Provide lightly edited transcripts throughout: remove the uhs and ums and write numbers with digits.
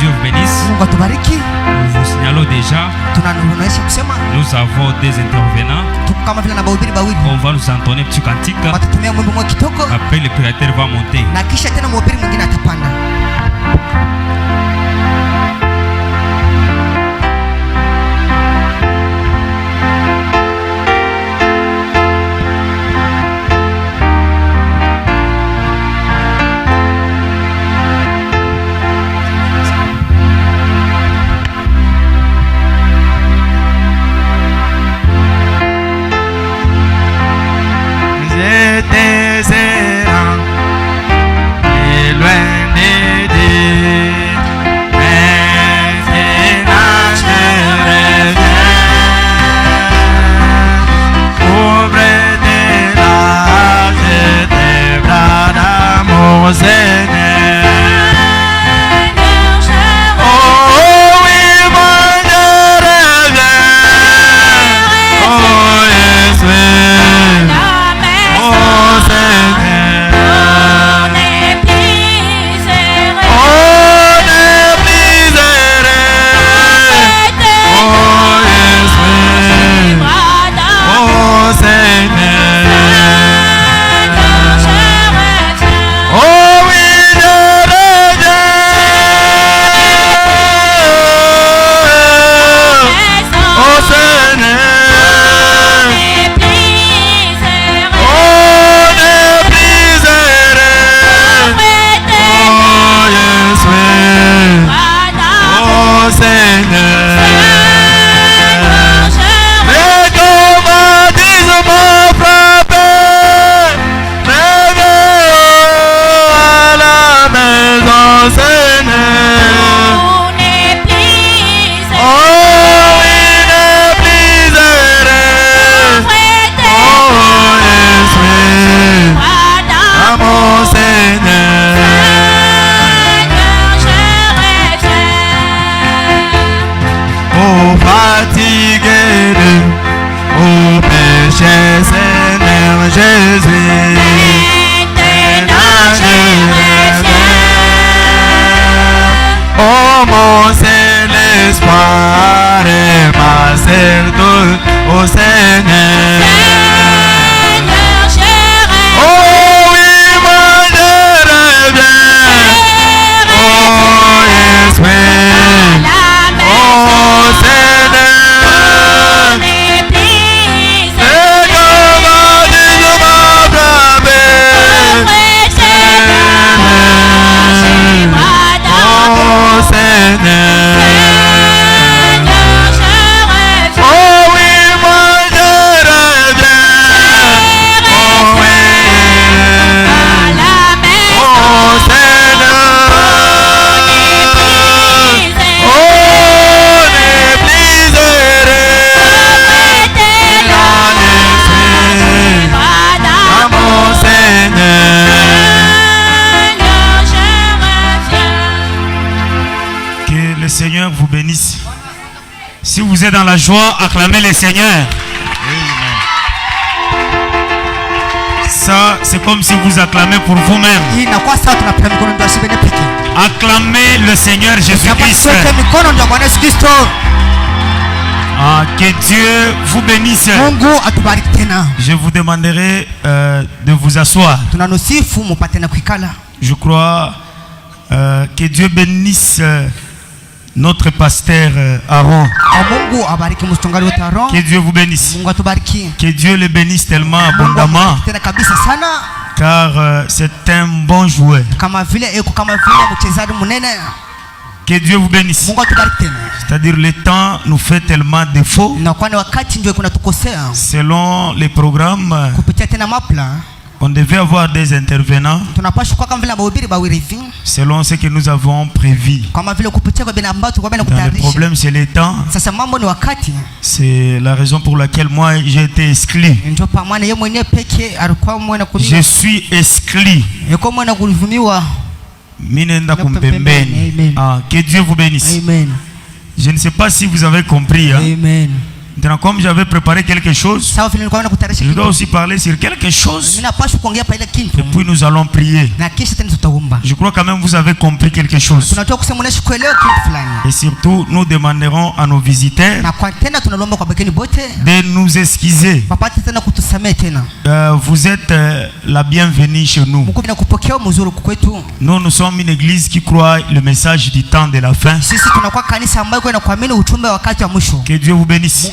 Dieu vous bénisse. Nous vous signalons déjà. Nous avons des intervenants. On va nous entonner un petit cantique. Après le créateur va monter. Si vous êtes dans la joie, acclamez le Seigneur. Ça, c'est comme si vous acclamez pour vous-même. Acclamez le Seigneur Jésus-Christ. Que Dieu vous bénisse. Je vous demanderai de vous asseoir. Je crois que Dieu bénisse notre pasteur Aaron. Que Dieu vous bénisse. Que Dieu le bénisse tellement abondamment. Car c'est un bon joueur. Que Dieu vous bénisse. C'est-à-dire le temps nous fait tellement défaut. Selon les programmes, on devait avoir des intervenants selon ce que nous avons prévu. Le problème, c'est le temps. C'est la raison pour laquelle moi j'ai été exclu. Je suis exclu. Que Dieu vous bénisse. Amen. Je ne sais pas si vous avez compris. Hein? Amen. Maintenant, comme j'avais préparé quelque chose, je dois aussi parler sur quelque chose. Et puis nous allons prier. Je crois quand même que vous avez compris quelque chose. Et surtout, nous demanderons à nos visiteurs de nous excuser. Vous êtes la bienvenue chez nous. Nous sommes une église qui croit le message du temps de la fin. Que Dieu vous bénisse.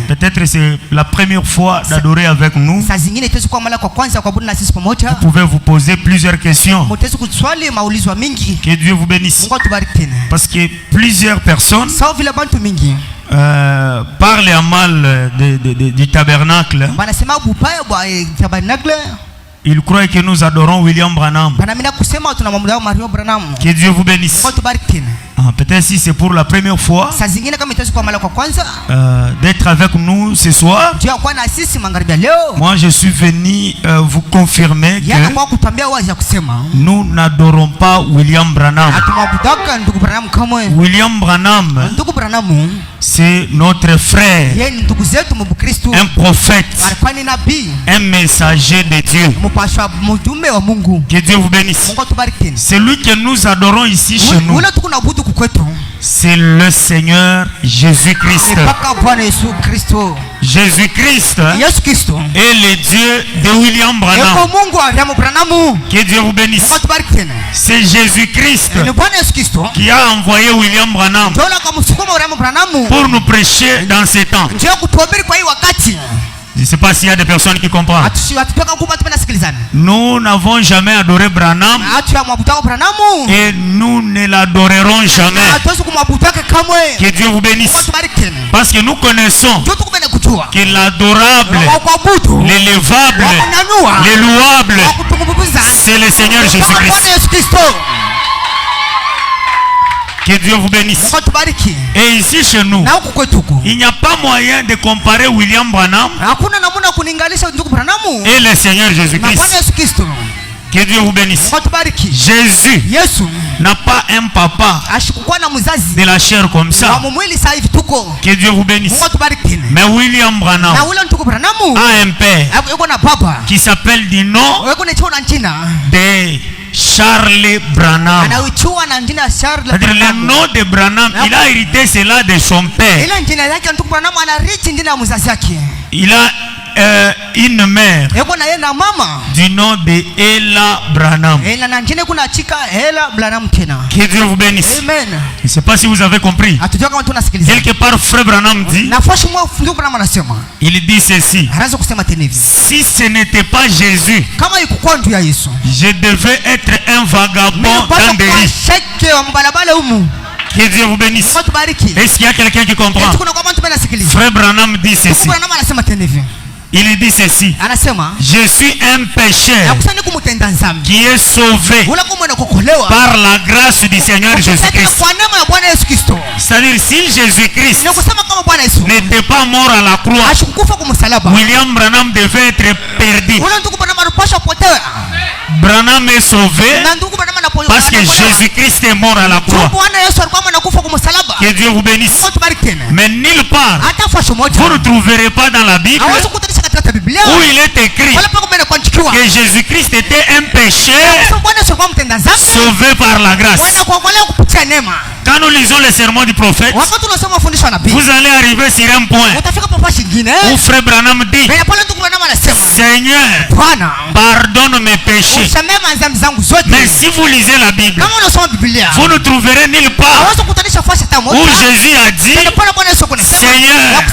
Peut-être c'est la première fois d'adorer avec nous. Vous pouvez vous poser plusieurs questions. Que Dieu vous bénisse. Parce que plusieurs personnes parlent à mal du tabernacle. Ils croient que nous adorons William Branham. Que Dieu vous bénisse. Peut-être si c'est pour la première fois d'être avec nous ce soir, moi je suis venu vous confirmer que nous n'adorons pas William Branham. William Branham, c'est notre frère, un prophète, un messager de Dieu. Que Dieu vous bénisse. Celui que nous adorons ici chez nous, c'est le Seigneur Jésus-Christ. Jésus-Christ est le Dieu de William Branham. Que Dieu vous bénisse. C'est Jésus-Christ qui a envoyé William Branham pour nous prêcher dans ces temps. Je ne sais pas s'il y a des personnes qui comprennent. Nous n'avons jamais adoré Branham et nous ne l'adorerons jamais. Que Dieu vous bénisse. Parce que nous connaissons que l'adorable, l'élevable, le louable, c'est le Seigneur Jésus-Christ. Que Dieu vous bénisse. Et ici chez nous, il n'y a pas moyen de comparer William Branham et le Seigneur Jésus-Christ. Que Dieu vous bénisse. Jésus n'a pas un papa de la chair comme ça. Que Dieu vous bénisse. Mais William Branham a un père qui s'appelle du nom de Charles Branham. C'est-à-dire le nom de Branham, il a hérité cela de son père. Il a une mère du nom de Ella Branham. Que Dieu vous bénisse. Je ne sais pas si vous avez compris. Quelque part, frère Branham dit, il dit ceci: si ce n'était pas Jésus, je devais être un vagabond dans des rues. Que Dieu vous bénisse. Est-ce qu'il y a quelqu'un qui comprend? Frère Branham dit ceci. Il dit ceci: je suis un pécheur qui est sauvé par la grâce du Seigneur Jésus-Christ. C'est-à-dire, si Jésus-Christ n'était pas mort à la croix, William Branham devait être perdu. Branham est sauvé parce que Jésus-Christ est mort à la croix. Que Dieu vous bénisse. Mais nulle part vous ne trouverez pas dans la Bible où il est écrit que Jésus-Christ était un pécheur sauvé par la grâce. Quand nous lisons les sermons du prophète, vous allez arriver sur un point où frère Branham dit: Seigneur, pardonne mes péchés. Mais si vous lisez la Bible, vous ne trouverez nulle part où Jésus a dit: Seigneur,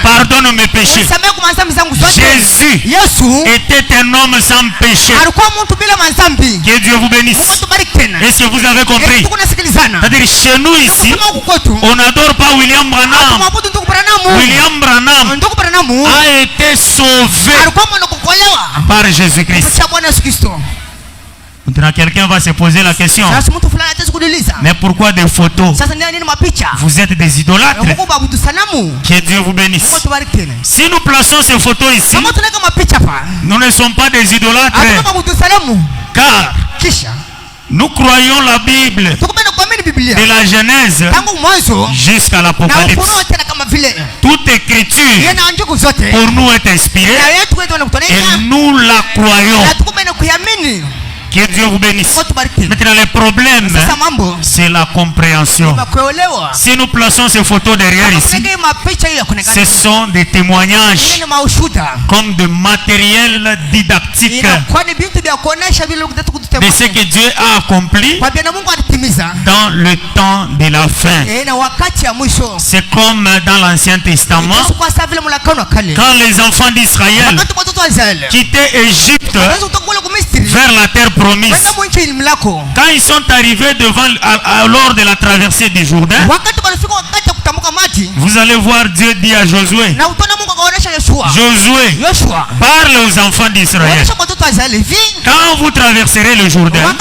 pardonne mes péchés. Jésus était un homme sans péché. Que Dieu vous bénisse. Est-ce que vous avez compris? C'est-à-dire, chez nous ici, on n'adore pas William Branham. William Branham a été sauvé par Jésus-Christ. Maintenant, quelqu'un va se poser la question: mais pourquoi des photos? Vous êtes des idolâtres. Que Dieu vous bénisse. Si nous plaçons ces photos ici, nous ne sommes pas des idolâtres, car nous croyons la Bible de la Genèse jusqu'à l'Apocalypse. toute écriture pour nous est inspirée et nous la croyons. Que Dieu vous bénisse. Maintenant, le problème, c'est la compréhension. Si nous plaçons ces photos derrière ici, ce sont des témoignages comme de matériel didactique de ce que Dieu a accompli dans le temps de la fin. C'est comme dans l'Ancien Testament, quand les enfants d'Israël quittaient Égypte vers la terre promise. Quand ils sont arrivés lors de la traversée du Jourdain, vous allez voir Dieu dit à Josué, Josué, parle aux enfants d'Israël. Quand vous traverserez le Jourdain,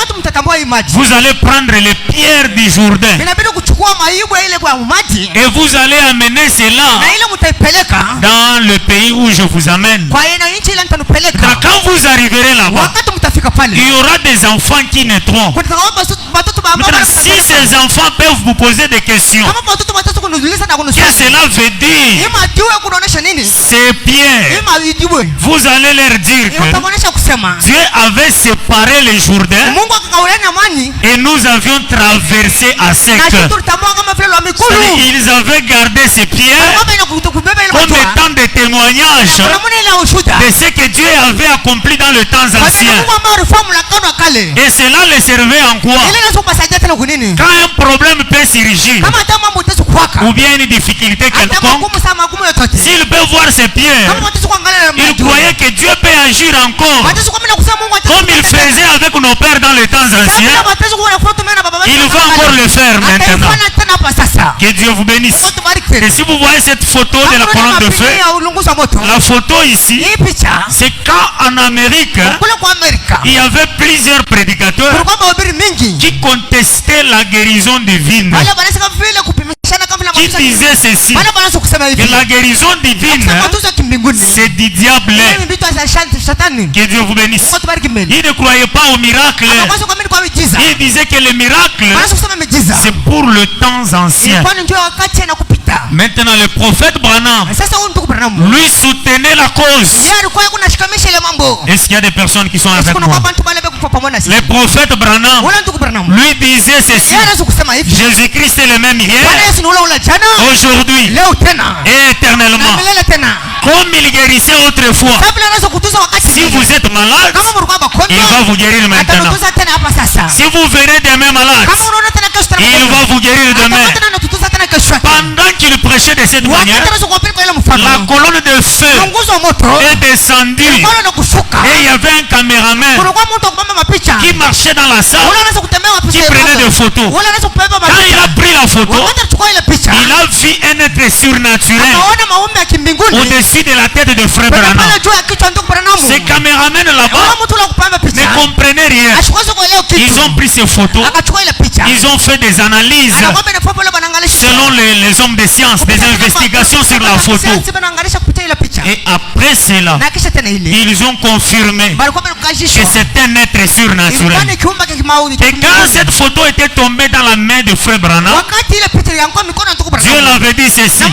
vous allez prendre les pierres du Jourdain et vous allez amener cela dans le pays où je vous amène. Quand vous arriverez là-bas, il y aura des enfants qui naîtront. Maintenant, si ces enfants peuvent vous poser des questions, qu'est-ce que cela veut dire? Ces pierres, vous allez leur dire que Dieu avait séparé les Jourdains et nous avions traversé à sec. Ils avaient gardé ces pierres comme étant des témoignages de ce que Dieu avait accompli dans le temps ancien. Et cela les servait en quoi? Quand un problème peut surgir ou bien une difficulté quelconque, s'il peut voir ses pierres, il croyait que Dieu peut agir encore comme il faisait avec nos pères dans les temps anciens. Il va encore le faire maintenant. Que Dieu vous bénisse. Et si vous voyez cette photo de la colonne de feu, la photo ici, c'est quand en Amérique il y avait plusieurs prédicateurs qui contestaient la guérison divine, qui disaient ceci, que la guérison divine c'est du diable. Que Dieu vous bénisse. Il ne croyait pas au miracle. Il disait que le miracle c'est pour le temps ancien. Maintenant le prophète Branham lui soutenait la cause. Est-ce qu'il y a des personnes qui sont avec moi? Le prophète Branham lui disait ceci: Jésus-Christ est le même hier, aujourd'hui et éternellement. Comme il guérissait autrefois, si vous êtes malade, il va vous guérir maintenant. Si vous venez demain malade, il va vous guérir demain. Pendant qu'il prêchait de cette manière, la colonne de feu est descendue et il y avait un caméraman qui marchait dans la salle, qui prenait des photos. Quand il a pris la photo, il a vu un être surnaturel au-dessus de la tête de Frère Branham. Ces caméramans là-bas ne comprenaient rien. Ils ont pris ces photos, ils ont fait des analyses selon les hommes de science, des investigations sur la photo. Et après cela, ils ont confirmé que c'est un être surnaturel. Et quand cette photo était tombée dans la main de Frère Branham, Dieu l'avait dit ceci: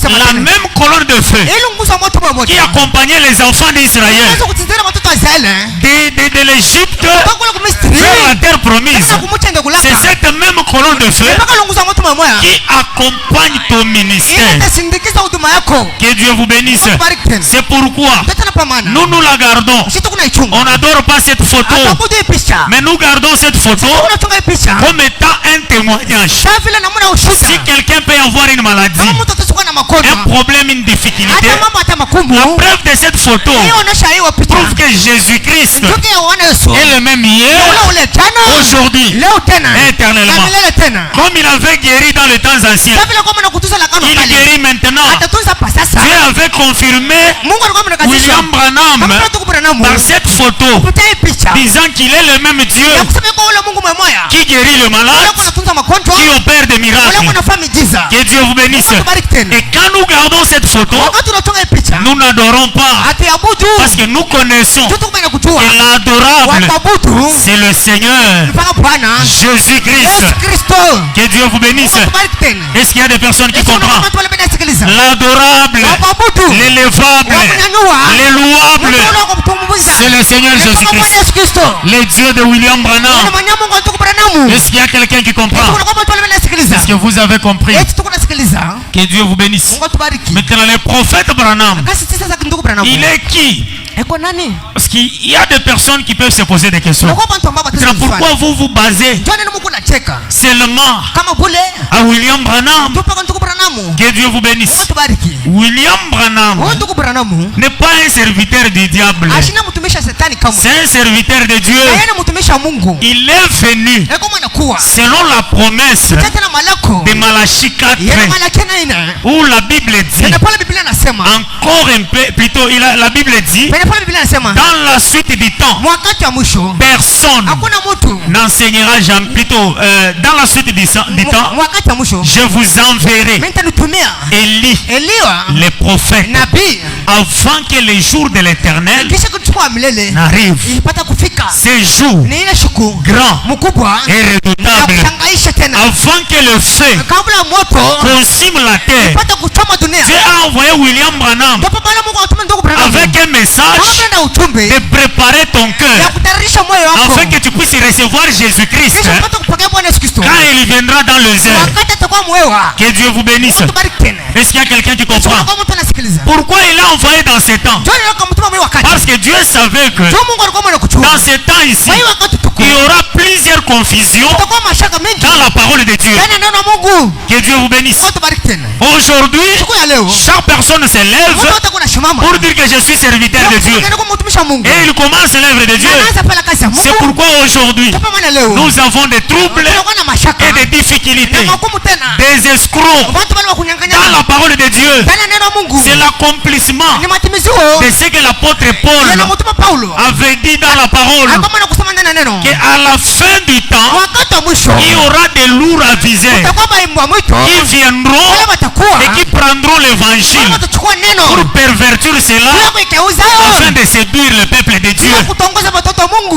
la même colonne de feu qui accompagnait les enfants d'Israël de l'Égypte vers la terre promise, c'est cette même colonne de feu qui accompagne ton ministère. Que Dieu vous bénisse. C'est pourquoi nous la gardons. On n'adore pas cette photo, mais nous gardons cette photo comme étant un témoignage. Si quelqu'un peut avoir une maladie, un problème, une difficulté, la preuve de cette photo prouve que Jésus-Christ est le même hier, aujourd'hui et éternellement. Comme il avait guéri dans les temps anciens, il guérit maintenant. Dieu avait confirmé William Branham par cette photo, disant qu'il est le même Dieu qui guérit le malade qui opère des miracles. Que Dieu vous bénisse. Et quand nous gardons cette photo, nous n'adorons pas. Parce que nous connaissons que l'adorable, c'est le Seigneur Jésus-Christ. Que Dieu vous bénisse. Est-ce qu'il y a des personnes qui comprennent? L'adorable, l'élevable, les louables, c'est le Seigneur Jésus-Christ, le Dieu de William Branham. Est-ce qu'il y a quelqu'un qui comprend? Est-ce que vous avez compris? Que Dieu vous bénisse. Maintenant, le prophète Branham, il est qui? Parce qu'il y a des personnes qui peuvent se poser des questions. Pourquoi vous vous basez seulement à William Branham? Que Dieu vous bénisse. William Branham n'est pas un serviteur du diable. C'est un serviteur de Dieu. Il est venu selon la promesse de Malachie 4, où la Bible dit, encore un peu, plutôt la Bible dit, dans la suite du temps, personne n'enseignera jamais, plutôt dans la suite du temps, je vous enverrai Élie, les prophètes, afin que les jours de l'Éternel n'arrivent. Ces jours grands et redoutables, afin que le feu consume la terre. Dieu a envoyé William Branham avec un message de préparer ton cœur afin que tu puisses recevoir Jésus-Christ quand il viendra dans les airs. Que Dieu vous bénisse. Est-ce qu'il y a quelqu'un qui comprend? Pourquoi il a envoyé dans ces temps? Parce que Dieu savait que dans ces temps ici, il y aura plusieurs confusions dans la parole de Dieu. Que Dieu vous bénisse. Aujourd'hui, chaque personne se lève pour dire que je suis serviteur de Dieu. Et il commence l'œuvre de Dieu. C'est pourquoi aujourd'hui, nous avons des troubles et des difficultés, des escrocs dans la parole de Dieu. C'est l'accomplissement de ce que l'apôtre Paul avait dit dans la parole, qu'à la fin du temps, il y aura des lourds avisés qui viendront et qui prendront l'évangile pour pervertir cela afin de séduire le peuple de Dieu.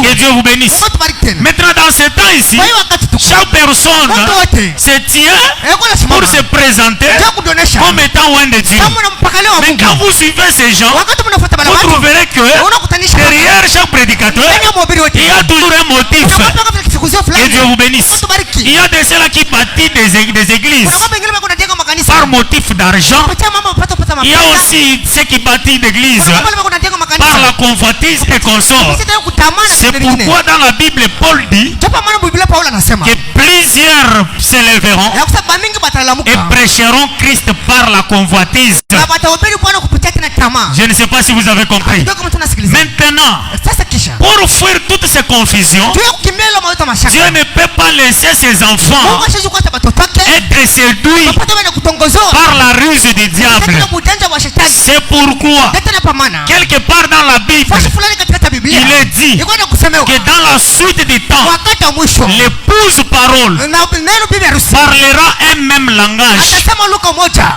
Que Dieu vous bénisse. Maintenant, dans ce temps ici, chaque personne se tient pour se présenter comme étant loin de Dieu. Mais quand vous suivez ces gens, vous trouverez que derrière chaque prédicateur, il y a toujours un motif. Que Dieu vous bénisse. Il y a de ceux-là qui bâtissent des églises par motif d'argent. Il y a aussi ceux qui bâtissent des églises par la convoitise et consorts. C'est pourquoi dans la Bible, Paul dit que plusieurs s'élèveront et prêcheront Christ par la convoitise. Je ne sais pas si vous avez compris. Maintenant, pour fuir toutes ces confusions, Dieu ne peut pas laisser ses enfants être séduits par la ruse du diable. C'est pourquoi, quelque part dans la Bible, il est dit que dans la suite du temps, l'épouse parole parlera un même langage.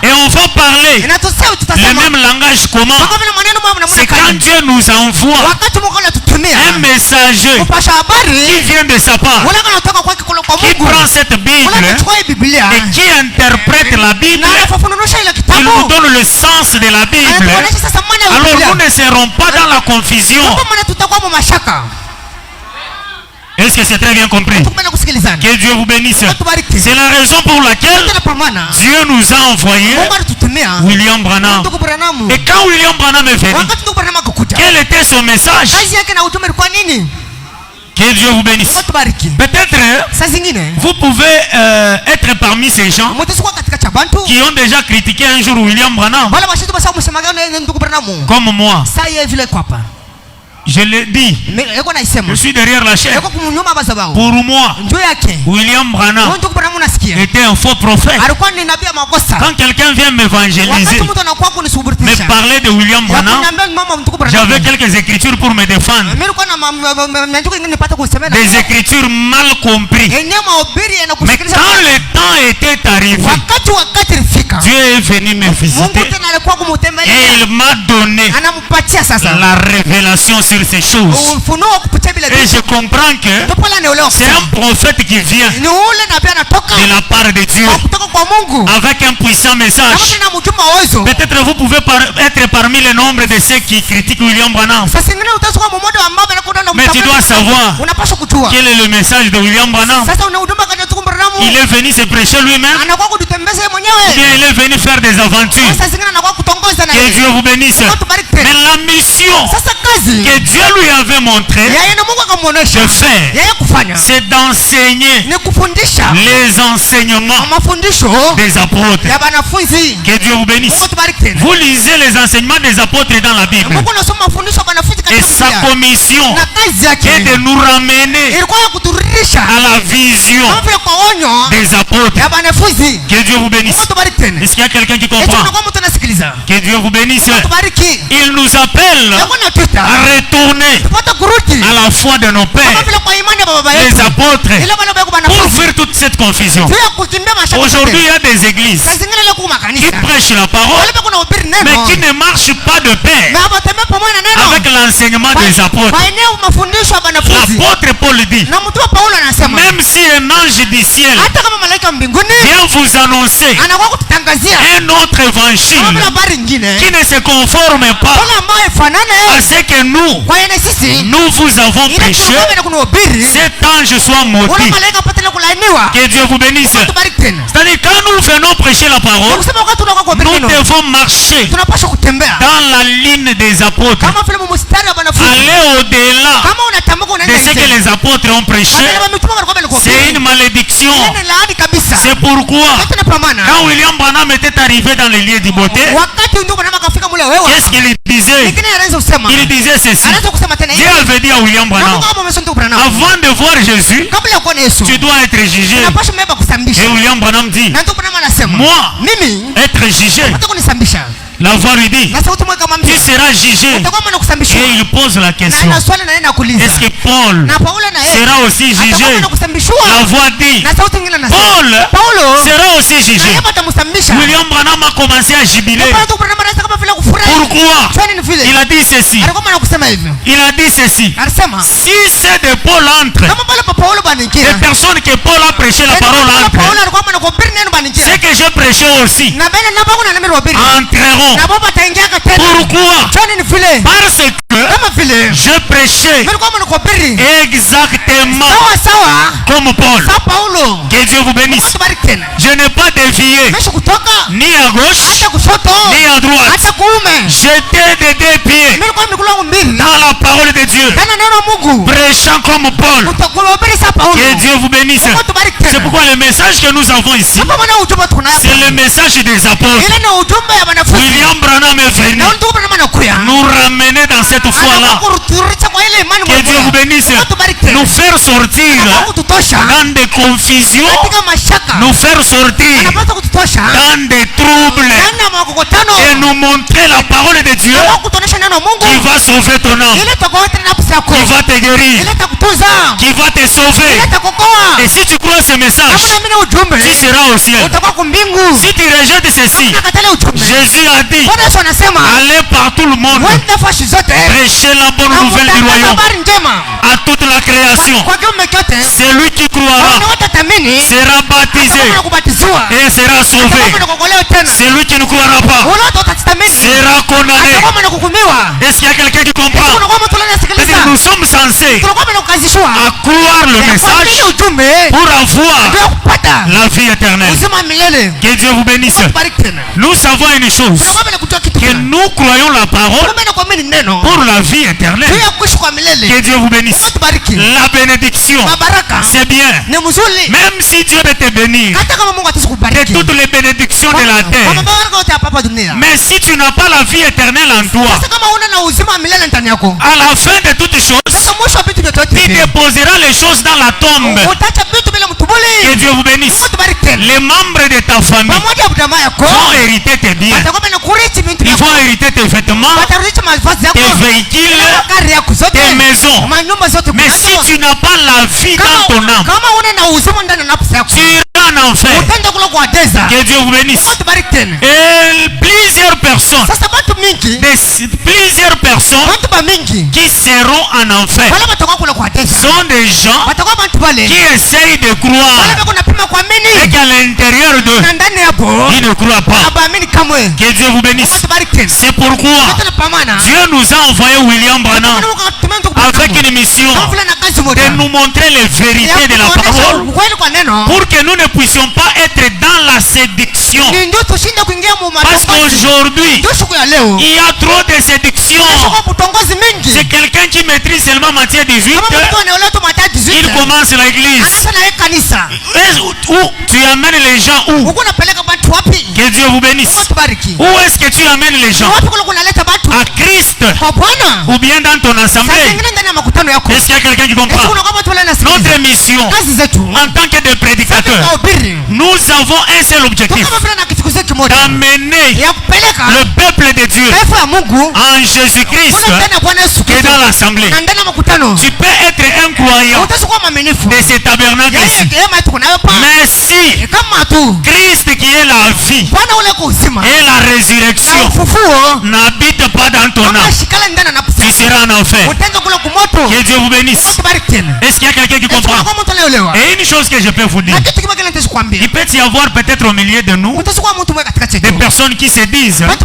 Et on va parler le même langage comment? C'est quand Dieu nous envoie un messager qui vient de sa part, qui prend cette Bible et qui interprète la Bible, qui nous donne le sens de la Bible. Alors nous ne serons pas dans la confusion. Est-ce que c'est très bien compris? Que Dieu vous bénisse. C'est la raison pour laquelle Dieu nous a envoyé William Branham. Et quand William Branham est venu, quel était son message? Que Dieu vous bénisse. Peut-être vous pouvez être parmi ces gens qui ont déjà critiqué un jour William Branham. Comme moi. Je l'ai dit, je suis derrière la chaîne. Pour moi, William Branham était un faux prophète. Quand quelqu'un vient m'évangéliser, me parler de William Branham, j'avais quelques écritures pour me défendre. Des écritures mal comprises. Mais quand était arrivé, Dieu est venu me visiter et il m'a donné la révélation sur ces choses. Et je comprends que c'est un prophète qui vient de la part de Dieu avec un puissant message. Peut-être vous pouvez être parmi le nombre de ceux qui critiquent William Branham. Mais tu dois savoir quel est le message de William Branham. Il est venu se prêcher lui-même, ou bien il est venu faire des aventures. Que Dieu vous bénisse. Mais la mission que Dieu lui avait montré de faire, c'est d'enseigner les enseignements des apôtres. Que Dieu vous bénisse. Vous lisez les enseignements des apôtres dans la Bible. Et sa commission est de nous ramener à la vision des apôtres. Que Dieu vous bénisse. Est-ce qu'il y a quelqu'un qui comprend? Que Dieu vous bénisse. Il nous appelle à retourner à la foi de nos pères, les apôtres, pour faire toute cette confusion. Aujourd'hui, il y a des églises qui prêchent la parole, mais qui ne marchent pas de pair avec l'enseignement des apôtres. L'apôtre Paul dit, même si un ange du ciel vient vous annoncer un autre évangile qui ne se conforme pas à ce que nous vous avons prêché, cet ange soit maudit. Que Dieu vous bénisse. C'est-à-dire, quand nous venons prêcher la parole, nous devons marcher dans la ligne des apôtres, aller au-delà de ce que les apôtres ont prêché. C'est une malédiction. C'est pourquoi quand William Branham était arrivé dans les lieux du beauté, qu'est-ce qu'il disait? Il disait ceci. Dieu avait dit à William Branham, avant de voir Jésus, tu dois être jugé. Et William Branham dit, moi, être jugé. La voix lui dit, tu seras jugé. Et il pose la question, est-ce que Paul sera aussi jugé? La voix dit, Paul sera aussi jugé. William Branham a commencé à jubiler. Pourquoi? Il a dit ceci. Il a dit ceci. Si c'est de Paul entre, les personnes que Paul a prêché la parole entre, c'est que j'ai prêché aussi, entreront. Pourquoi? Parce que je prêchais exactement comme Paul. Que Dieu vous bénisse. Je n'ai pas dévié ni à gauche ni à droite. J'étais des deux pieds dans la parole de Dieu, prêchant comme Paul. Que Dieu vous bénisse. C'est pourquoi le message que nous avons ici, c'est le message des apôtres. William Branham est venu nous ramener dans cette foi-là. Que Dieu vous bénisse. Nous faire sortir dans des confusions, nous faire sortir dans des troubles et nous montrer la parole de Dieu qui va sauver ton âme, qui va te guérir, qui va te sauver. Et si tu crois ce message, tu seras au ciel. Si tu rejettes ceci, Jésus a dit, allez par tout le monde, prêchez la bonne nouvelle du royaume à toute la création. Celui qui croira sera baptisé et sera sauvé. Celui qui ne croira pas sera condamné. Est-ce qu'il y a quelqu'un qui comprend? Nous sommes censés à croire le message pour avoir la vie éternelle. Que Dieu vous bénisse. Nous savons une chose, que nous croyons la parole pour la vie éternelle. Que Dieu vous bénisse. La bénédiction, c'est bien. Même si Dieu veut te bénir de toutes les bénédictions de la terre, mais si tu n'as pas la vie éternelle en toi, à la fin de toutes choses, tu déposeras les choses dans la tombe. Que Dieu vous bénisse. Les membres de ta famille vont hériter tes biens. Ils vont hériter tes vêtements, tes véhicules, tes maisons. Mais si tu n'as pas la vie dans ton âme, tu iras en enfer. Que Dieu vous bénisse. Et plusieurs personnes qui seront en enfer sont des gens qui essayent de croire et qu'à l'intérieur d'eux ils ne croient pas. Que Dieu vous bénisse. C'est pourquoi Dieu nous a envoyé William Branham avec une mission de nous montrer les vérités de la parole pour que nous ne puissions pas être dans la séduction. Parce qu'aujourd'hui il y a trop de séduction. C'est quelqu'un qui maîtrise seulement Matthieu 18. Il commence l'église. Où tu amènes les gens où? Que Dieu vous bénisse. Où est-ce que tu amènes les gens? À Christ ou bien dans ton assemblée? Est-ce qu'il y a quelqu'un qui comprend? Notre mission en tant que des prédicateurs, nous avons un seul objectif: d'amener le peuple de Dieu en Jésus-Christ qui est dans l'assemblée. Tu peux être un croyant de ce tabernacle ici, mais si Christ qui est la vie et la résurrection n'habite pas dans ton âme, tu seras en enfer. Que Dieu vous bénisse. Est-ce qu'il y a quelqu'un qui comprend? Et une chose que je peux vous dire, il peut y avoir peut-être au milieu de nous des personnes qui se disent: moi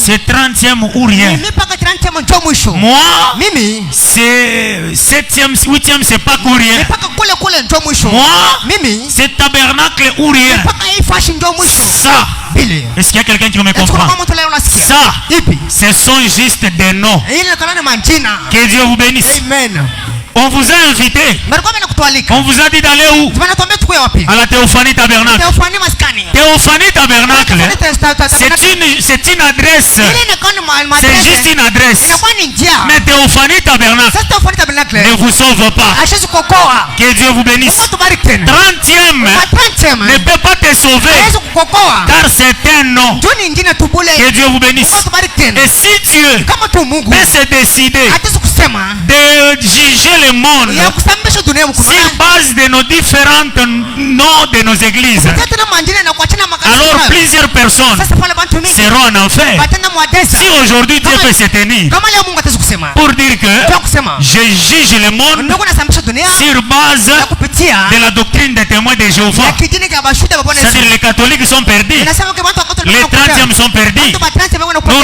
c'est 30e ou rien, moi c'est 7e, 8e, c'est pas pour rien, moi c'est tabernacle ou rien. Ça, est-ce qu'il y a quelqu'un qui me comprend? Ça, ce sont juste des noms. Que Dieu vous bénisse. On vous a invité. On vous a dit d'aller où? À la Théophanie Tabernacle. Théophanie Tabernacle, c'est une adresse. C'est juste une adresse. Mais Théophanie Tabernacle ne vous sauve pas. Que Dieu vous bénisse. 30e ne peut pas te sauver, car c'est un nom. Que Dieu vous bénisse. Et si Dieu peut se décider de juger le monde sur base de nos différents noms de nos églises, alors plusieurs personnes seront en enfer. Si aujourd'hui Dieu peut se tenir pour dire que je juge le monde sur base de la doctrine des témoins de Jéhovah, c'est-à-dire les catholiques sont perdus, les 30e sont perdus,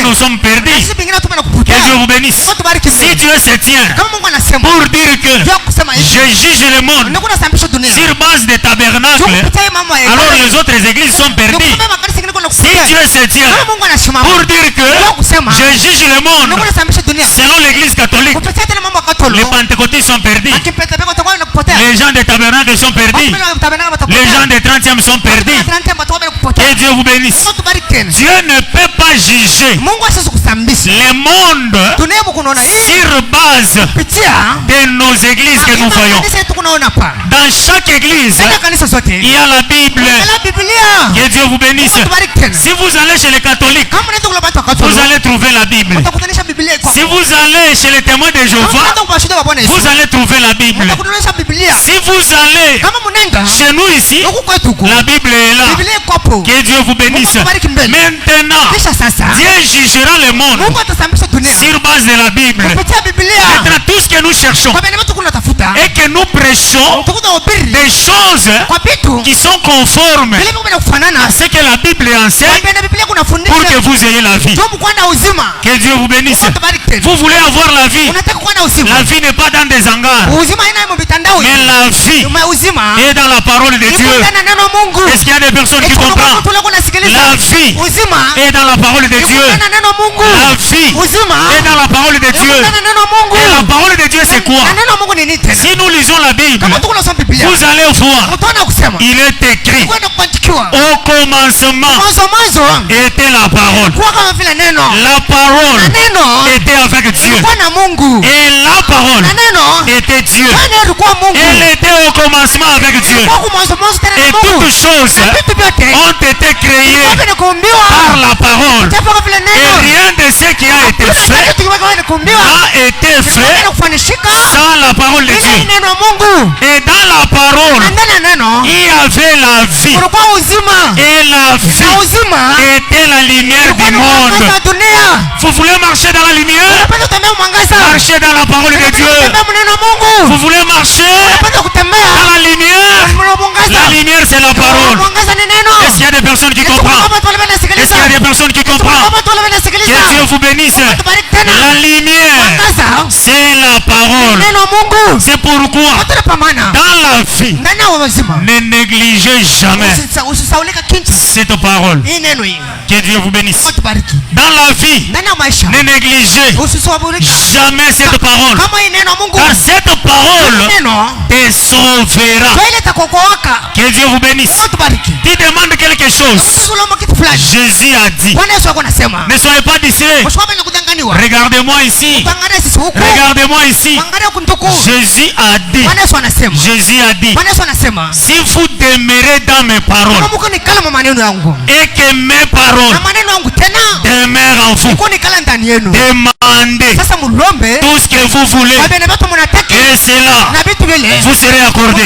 nous sommes perdus. Que Dieu vous bénisse. Si Dieu se tient pour dire que je juge le monde sur base des tabernacles, alors les autres églises sont perdues. Si Dieu se tient pour dire que je juge le monde selon l'église catholique, les pentecôtistes sont perdus, les gens des tabernacles sont perdus, les gens des 30e sont perdus. Que Dieu vous bénisse. Dieu ne peut pas juger le monde sur base de nos églises que nous voyons. Dans chaque église, il y a la Bible. Que Dieu vous bénisse. Si vous allez chez les catholiques, vous allez trouver la Bible. Si vous allez chez les témoins de Jéhovah, vous allez trouver la Bible. Si vous allez chez nous ici, la Bible est là. Que Dieu vous bénisse. Maintenant, Dieu jugera le monde sur base de la Bible. Maintenant, tout ce que nous cherchons et que nous prêchons des choses qui sont conformes à ce que la Bible enseigne pour que vous ayez la vie. Que Dieu vous bénisse. Vous voulez avoir la vie. La vie n'est pas dans des hangars, mais la vie est dans la parole de Dieu. Est-ce qu'il y a des personnes qui comprennent? La vie est dans la parole de Dieu. La vie est dans la parole de Dieu. Et la parole de Dieu c'est quoi? Si nous lisons la Bible, vous allez voir, il est écrit: au commencement était la parole. La parole était avec Dieu. Et la parole était Dieu. Elle était au commencement avec Dieu. Et toutes choses ont été créées par la parole. Et rien de ce qui a été fait a été fait sans la parole de Dieu. Et dans la parole, il avait la vie. Et la vie était la lumière du monde. Vous voulez marcher dans la lumière? Marchez dans la parole de Dieu. Vous voulez marcher dans la lumière? La lumière, c'est la parole. Est-ce qu'il y a des personnes qui comprennent? Est-ce qu'il y a des personnes qui comprennent? Que Dieu vous bénisse. La lumière, c'est la parole. C'est pourquoi dans la vie, ne négligez jamais cette parole. Que Dieu vous bénisse. Dans la vie, ne négligez jamais cette parole. Car cette parole te sauvera. Que Dieu vous bénisse. Tu demandes quelque chose. Jésus a dit. Ne soyez pas distraits. Regardez-moi ici. Regardez-moi ici. Jésus a dit. Jésus a dit. Si vous demeurez dans mes paroles et que mes paroles demeurent en vous, demandez tout ce que vous voulez et cela vous serez accordé.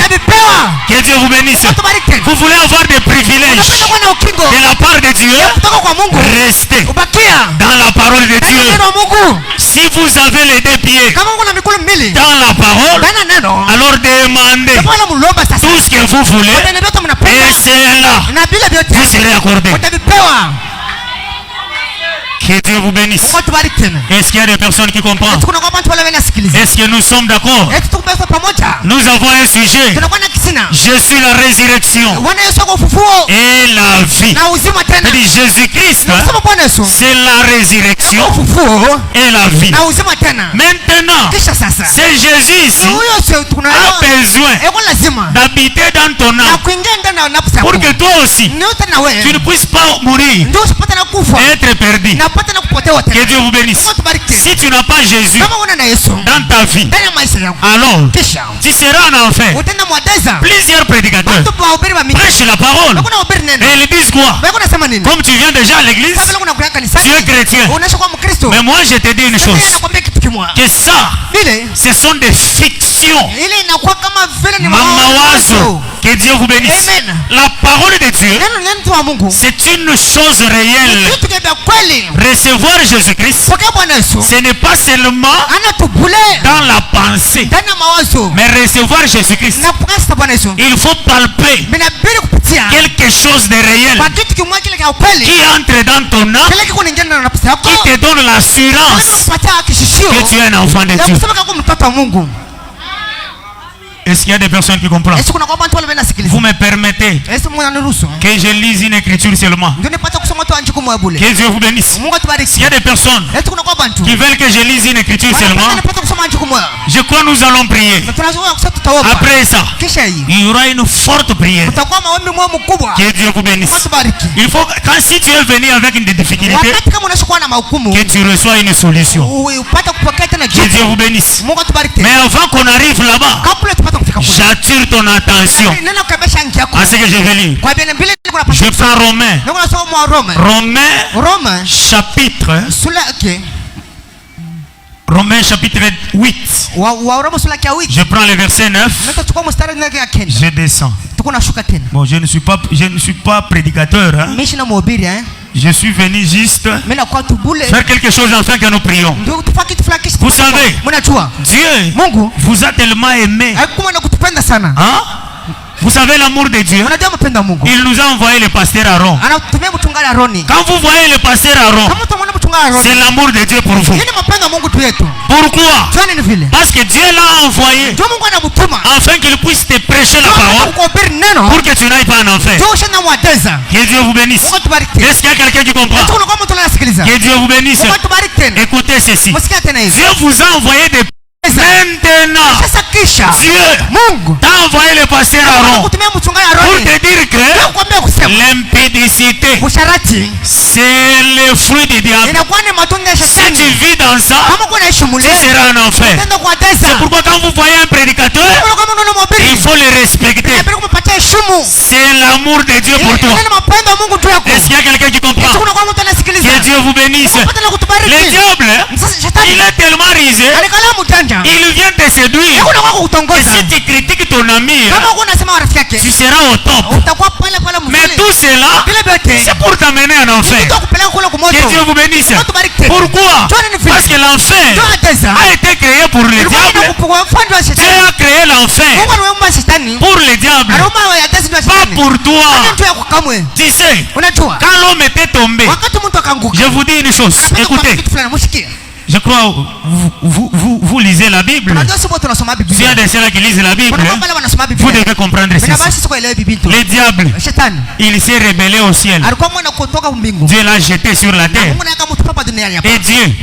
Que Dieu vous bénisse. Vous voulez avoir des privilèges de la part de Dieu? Restez dans la parole de Dieu. Si vous avez les deux pieds dans la parole, alors demandez tout ce que vous voulez et cela vous serez accordé. Que Dieu vous bénisse. Est-ce qu'il y a des personnes qui comprennent? Est-ce que nous sommes d'accord? Nous avons un sujet. Je suis la résurrection et la vie. Jésus-Christ, c'est la résurrection et la vie. Maintenant, c'est Jésus ici a besoin d'habiter dans ton âme pour que toi aussi, tu ne puisses pas mourir et être perdu. Que Dieu vous bénisse. Si tu n'as pas Jésus dans ta vie, alors tu seras en enfer. Plusieurs prédicateurs prêchent la parole et ils disent quoi? Comme tu viens déjà à l'église, tu es chrétien. Mais moi je te dis une chose, que ça, ce sont des fictions. Mamawazo. Que Dieu vous bénisse. La parole de Dieu, c'est une chose réelle. Recevoir Jésus-Christ, ce n'est pas seulement dans la pensée, mais recevoir Jésus-Christ, il faut palper quelque chose de réel qui entre dans ton âme, qui te donne l'assurance que tu es un enfant de Dieu. Est-ce qu'il y a des personnes qui comprennent? Vous me permettez que je lise une écriture seulement? Que Dieu vous bénisse. Il y a des personnes qui veulent que je lise une écriture seulement. Je crois que nous allons prier. Après ça, il y aura une forte prière. Que Dieu vous bénisse. Il faut, si tu es venu avec une difficulté, que tu reçois une solution. Que Dieu vous bénisse. Mais avant qu'on arrive là-bas, j'attire ton attention à ce que je vais lire. Je prends Romains chapitre Romains chapitre 8. Je prends le verset 9. Je descends. Bon, je ne suis pas prédicateur. Hein? Je suis venu juste faire quelque chose afin que nous prions. Vous savez, Dieu vous a tellement aimé. Hein? Vous savez l'amour de Dieu. Il nous a envoyé le pasteur Aaron. Quand vous voyez le pasteur Aaron, c'est l'amour de Dieu pour vous. Pourquoi? Parce que Dieu l'a envoyé afin qu'il puisse te prêcher la parole pour que tu n'ailles pas en enfer. Que Dieu vous bénisse. Est-ce qu'il y a quelqu'un qui comprend? Que Dieu vous bénisse. Écoutez ceci. Dieu vous a envoyé des maintenant, Dieu t'a envoyé le pasteur Aaron pour te dire que l'impudicité, c'est le fruit du diable. Si tu vis dans ça, tu seras en enfer. C'est pourquoi quand vous voyez un prédicateur, il faut le respecter. C'est l'amour de Dieu pour toi. Est-ce qu'il y a quelqu'un qui comprend? Que Dieu vous bénisse. Le diable, il est tellement risé, il vient te séduire. Et si tu critiques ton ami, tu seras au top. Mais tout cela, c'est pour t'amener en enfer. Que Dieu vous bénisse. Pourquoi? Parce que l'enfer a été créé pour le diable. Dieu a créé l'enfer pour le diable, pas pour toi. Tu sais, quand l'homme était tombé, je vous dis une chose, écoutez. Je crois vous lisez la Bible. S'il y a des gens qui lisent la Bible, vous devez comprendre ceci. Le diable, il s'est rebellé au ciel. Dieu l'a jeté sur la terre. Et Dieu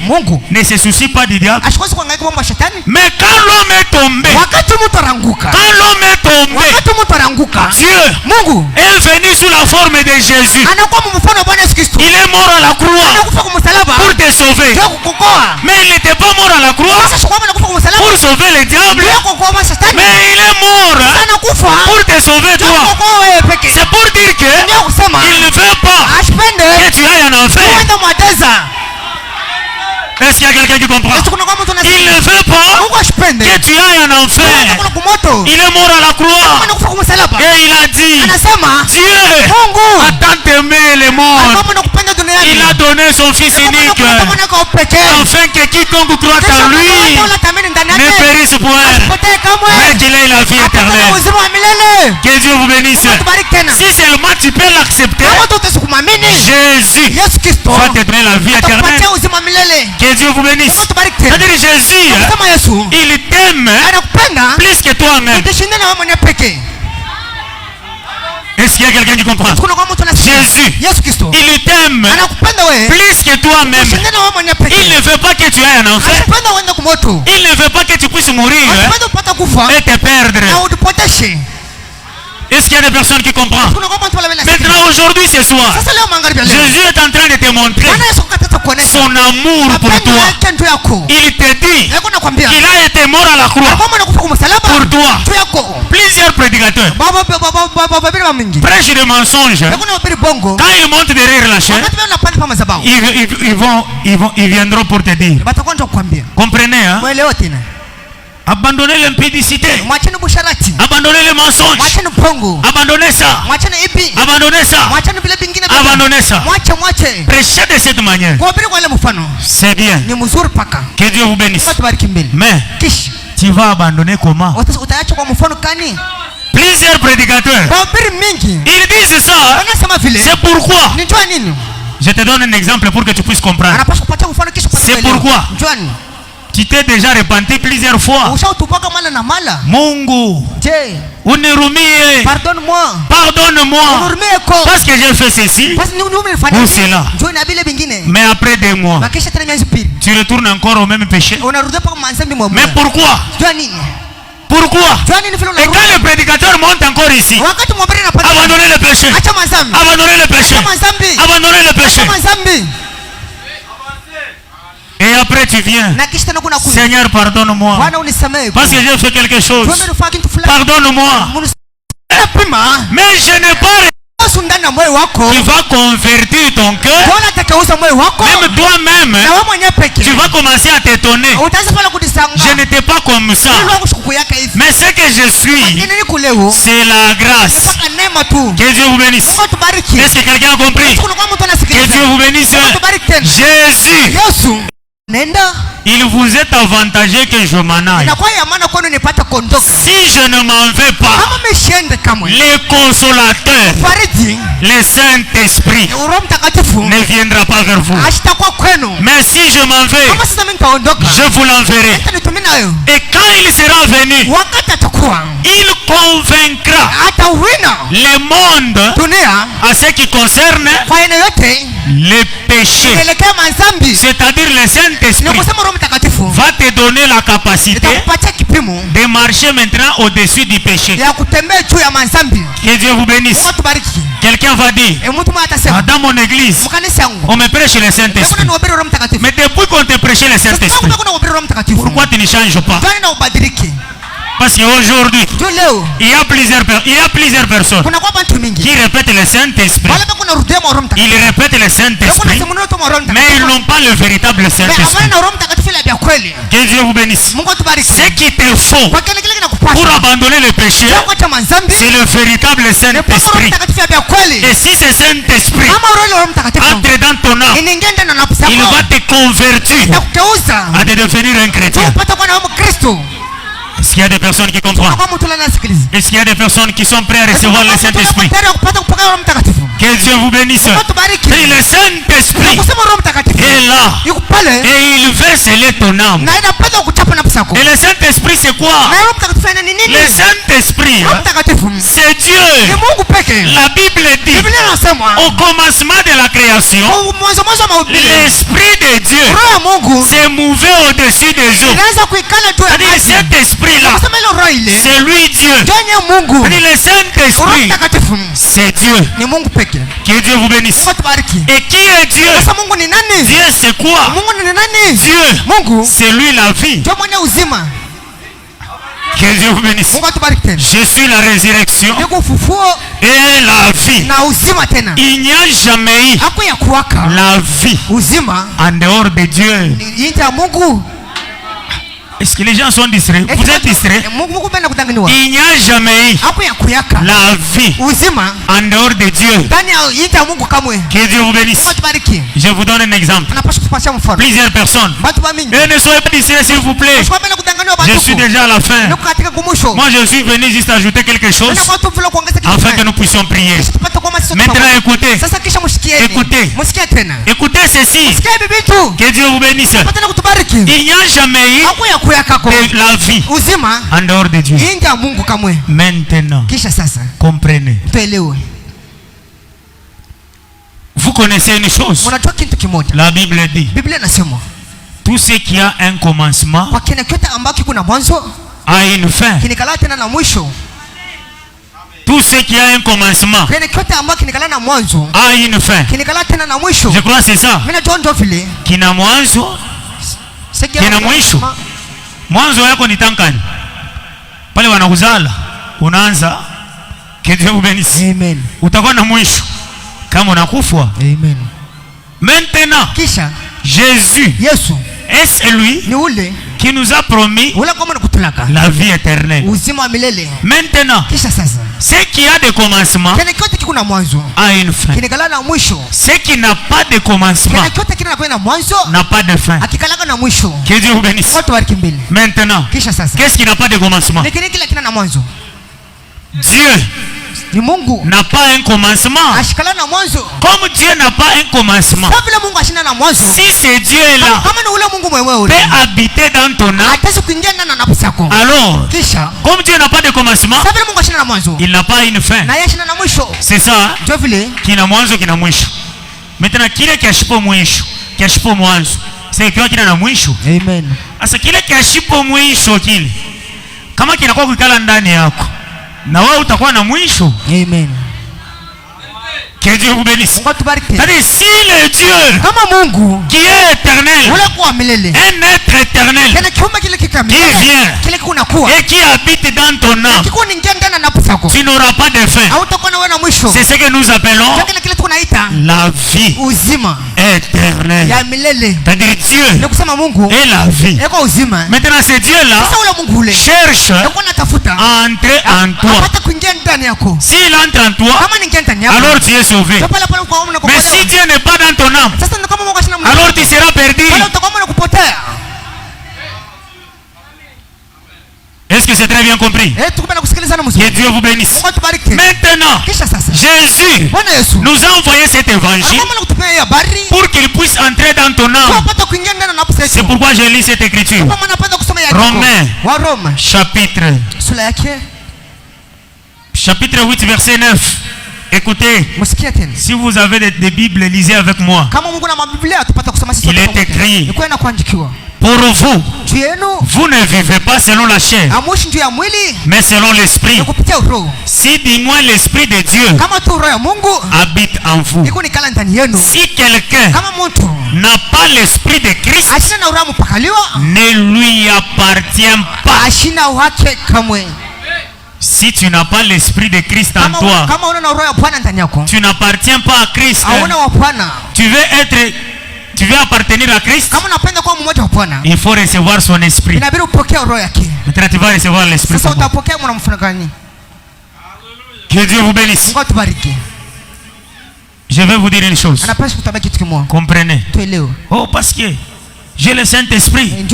ne se soucie pas du diable. Mais quand l'homme est tombé, Dieu est venu sous la forme de Jésus. Il est mort à la croix pour te sauver. Mais il n'était pas mort à la croix pour sauver le diable. Mais il est mort pour te sauver toi. C'est pour dire que il ne veut pas que tu ailles en enfer. Est-ce qu'il y a quelqu'un qui comprend? Il ne veut pas que tu ailles en enfer. Il est mort à la croix. Et il a dit, Dieu a tant aimé le monde. Il a donné son fils unique afin que quiconque croit en lui ne périsse point, mais qu'il ait la vie éternelle. Que Dieu vous bénisse. Si seulement tu peux l'accepter, Jésus va te donner la vie éternelle. Que Dieu vous bénisse. C'est-à-dire Jésus, il t'aime plus que toi-même. Est-ce qu'il y a quelqu'un qui comprend? Jésus, il t'aime plus que toi-même. Il ne veut pas que tu ailles en enfer. Il ne veut pas que tu puisses mourir et te perdre. Est-ce qu'il y a des personnes qui comprennent? Maintenant, aujourd'hui, ce soir, Jésus est en train de te montrer son amour pour toi. Il te dit qu'il a été mort à la croix pour toi. Plusieurs prédicateurs prêchent des mensonges. Quand ils montent derrière la chaîne, ils viendront pour te dire. Comprenez, hein? Abandonnez l'impudicité. Abandonnez les mensonges. Abandonnez ça. Abandonnez ça. Abandonnez ça. Prêchez de cette manière. C'est bien. Que Dieu vous bénisse. Mais tu vas abandonner comment? Plusieurs prédicateurs, ils disent ça. C'est pourquoi. Je te donne un exemple pour que tu puisses comprendre. C'est pourquoi. Tu t'es déjà repenti plusieurs fois. Mungu, unirumie. Pardonne-moi. Parce que j'ai fait ceci ou cela. Mais après 2 mois, tu retournes encore au même péché. Mais pourquoi? Pourquoi? Et quand le prédicateur monte encore ici, abandonnez le péché. Abandonnez le péché. Abandonnez le péché. Et après tu viens, Seigneur, pardonne-moi parce que j'ai fait quelque chose. Pardonne-moi. Mais je n'ai pas. Tu vas convertir ton cœur. Même toi-même, tu vas commencer à t'étonner. Je n'étais pas comme ça. Mais ce que je suis, c'est la grâce. Que Dieu vous bénisse. Est-ce que quelqu'un a compris? Que Dieu vous bénisse. Jésus, il vous est avantagé que je m'en aille. Si je ne m'en vais pas, le consolateur, le Saint-Esprit, ne viendra pas vers vous. Mais si je m'en vais, je vous l'enverrai. Et quand il sera venu, il convaincra le monde à ce qui concerne les péchés. C'est-à-dire le Saint-Esprit va te donner la capacité de marcher maintenant au-dessus du péché. Que Dieu vous bénisse. Quelqu'un va dire, dans mon église, on me prêche le Saint-Esprit. Mais depuis qu'on te prêche le Saint-Esprit, pourquoi tu ne changes pas? Parce qu'aujourd'hui, il y a plusieurs personnes qui répètent le Saint-Esprit. Ils répètent le Saint-Esprit, mais ils n'ont pas le véritable Saint-Esprit. Que Dieu vous bénisse. Ce qui te faut pour abandonner le péché, c'est le véritable Saint-Esprit. Et si ce Saint-Esprit entre dans ton âme, il va te convertir à te devenir un chrétien. Est-ce qu'il y a des personnes qui comprennent? Est-ce qu'il y a des personnes qui sont prêtes à recevoir le Saint-Esprit? Que Dieu vous bénisse. Et le Saint-Esprit est là. Et il veut sceller ton âme. Et le Saint-Esprit c'est quoi? Le Saint-Esprit c'est Dieu. La Bible dit au commencement de la création, l'Esprit de Dieu s'est mouvé au-dessus des eaux. Cet esprit-là, c'est lui Dieu. Le Saint-Esprit, c'est Dieu. Que Dieu vous bénisse. Et qui est Dieu? Dieu c'est quoi? Dieu, c'est lui la vie. Que Dieu vous bénisse. Je suis la résurrection et la vie. Il n'y a jamais eu la vie en dehors de Dieu. Est-ce que les gens sont distraits? Vous êtes distraits? Il n'y a jamais eu la vie en dehors de Dieu. Que Dieu vous bénisse. Je vous donne un exemple. Plusieurs personnes. Et ne soyez pas distraits s'il vous plaît. Je suis déjà à la fin. Moi je suis venu juste ajouter quelque chose afin que nous puissions prier. Maintenant écoutez. Écoutez ceci. Que Dieu vous bénisse. Il n'y a jamais eu la vie en dehors de Dieu. Maintenant, comprenez. Vous connaissez une chose. La Bible dit tout ce qui a un commencement a une fin. Tout ce qui a un commencement a une fin. Je crois que c'est ça. Kina mwanzo, kina mwisho. Mwanzo yako ni tankani. Pale wanakuzala unaanza. Que Dieu vous bénisse. Amen. Utakuwa na mwisho kama unakufa. Amen. Maintenant, Jésus, est lui qui nous a promis la vie éternelle. Maintenant, ce qui a de commencement a une fin. Ce qui n'a pas de commencement n'a pas de fin. Que Dieu vous bénisse. Maintenant, qu'est-ce qui n'a pas de commencement? Dieu n'a pas un commencement. Comme Dieu n'a pas un commencement, si ce Dieu est là, peut habiter dans ton âme, alors, comme Dieu n'a pas de commencement, il n'a pas une fin. C'est ça, qui n'a mwanzo, qui n'a mwisho. Maintenant, kile kashipo mwisho, kashipo mwanzo, c'est quoi qui n'a mwisho? Amen. Asa kile kashipo mwisho kile, kama kinakuwa kukala ndani yako, na wewe utakuwa na mwisho. Amen. Que Dieu vous bénisse. C'est-à-dire, si le Dieu qui est éternel, un être éternel qui vient et qui habite dans ton âme, tu n'auras pas de fin. C'est ce que nous appelons la vie éternelle. C'est-à-dire, Dieu est la vie. Maintenant, ce Dieu-là cherche à entrer en toi. S'il entre en toi, alors tu es sauvé. Mais si Dieu n'est pas dans ton âme, alors tu seras perdu. Est-ce que c'est très bien compris? Que Dieu vous bénisse. Maintenant, Jésus nous a envoyé cet évangile pour qu'il puisse entrer dans ton âme. C'est pourquoi je lis cette écriture. Romains chapitre 8 verset 9. Écoutez, si vous avez des Bibles, lisez avec moi. Il est écrit, Pour vous, vous ne vivez pas selon la chair, mais selon l'esprit. Si du moins l'esprit de Dieu habite en vous. Si quelqu'un n'a pas l'esprit de Christ, ne lui appartient pas. Si tu n'as pas l'esprit de Christ en toi, tu n'appartiens pas à Christ. Tu veux appartenir à Christ, il faut recevoir son esprit. Maintenant tu vas recevoir l'esprit. Que Dieu vous bénisse. Je vais vous dire une chose. Comprenez. Oh, parce que j'ai le Saint-Esprit.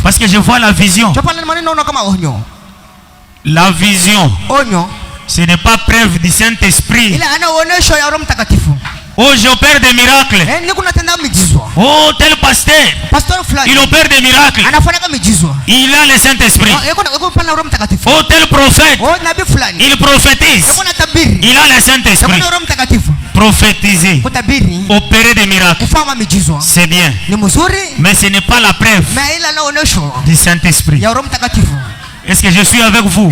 Parce que je vois la vision. La vision, ce n'est pas preuve du Saint-Esprit. Oh, j'opère des miracles. Oh, tel pasteur, il opère des miracles. Il a le Saint-Esprit. Oh, tel prophète, il prophétise. Il a le Saint-Esprit. Prophétiser, opérer des miracles, c'est bien. Mais ce n'est pas la preuve du Saint-Esprit. Est-ce que je suis avec vous?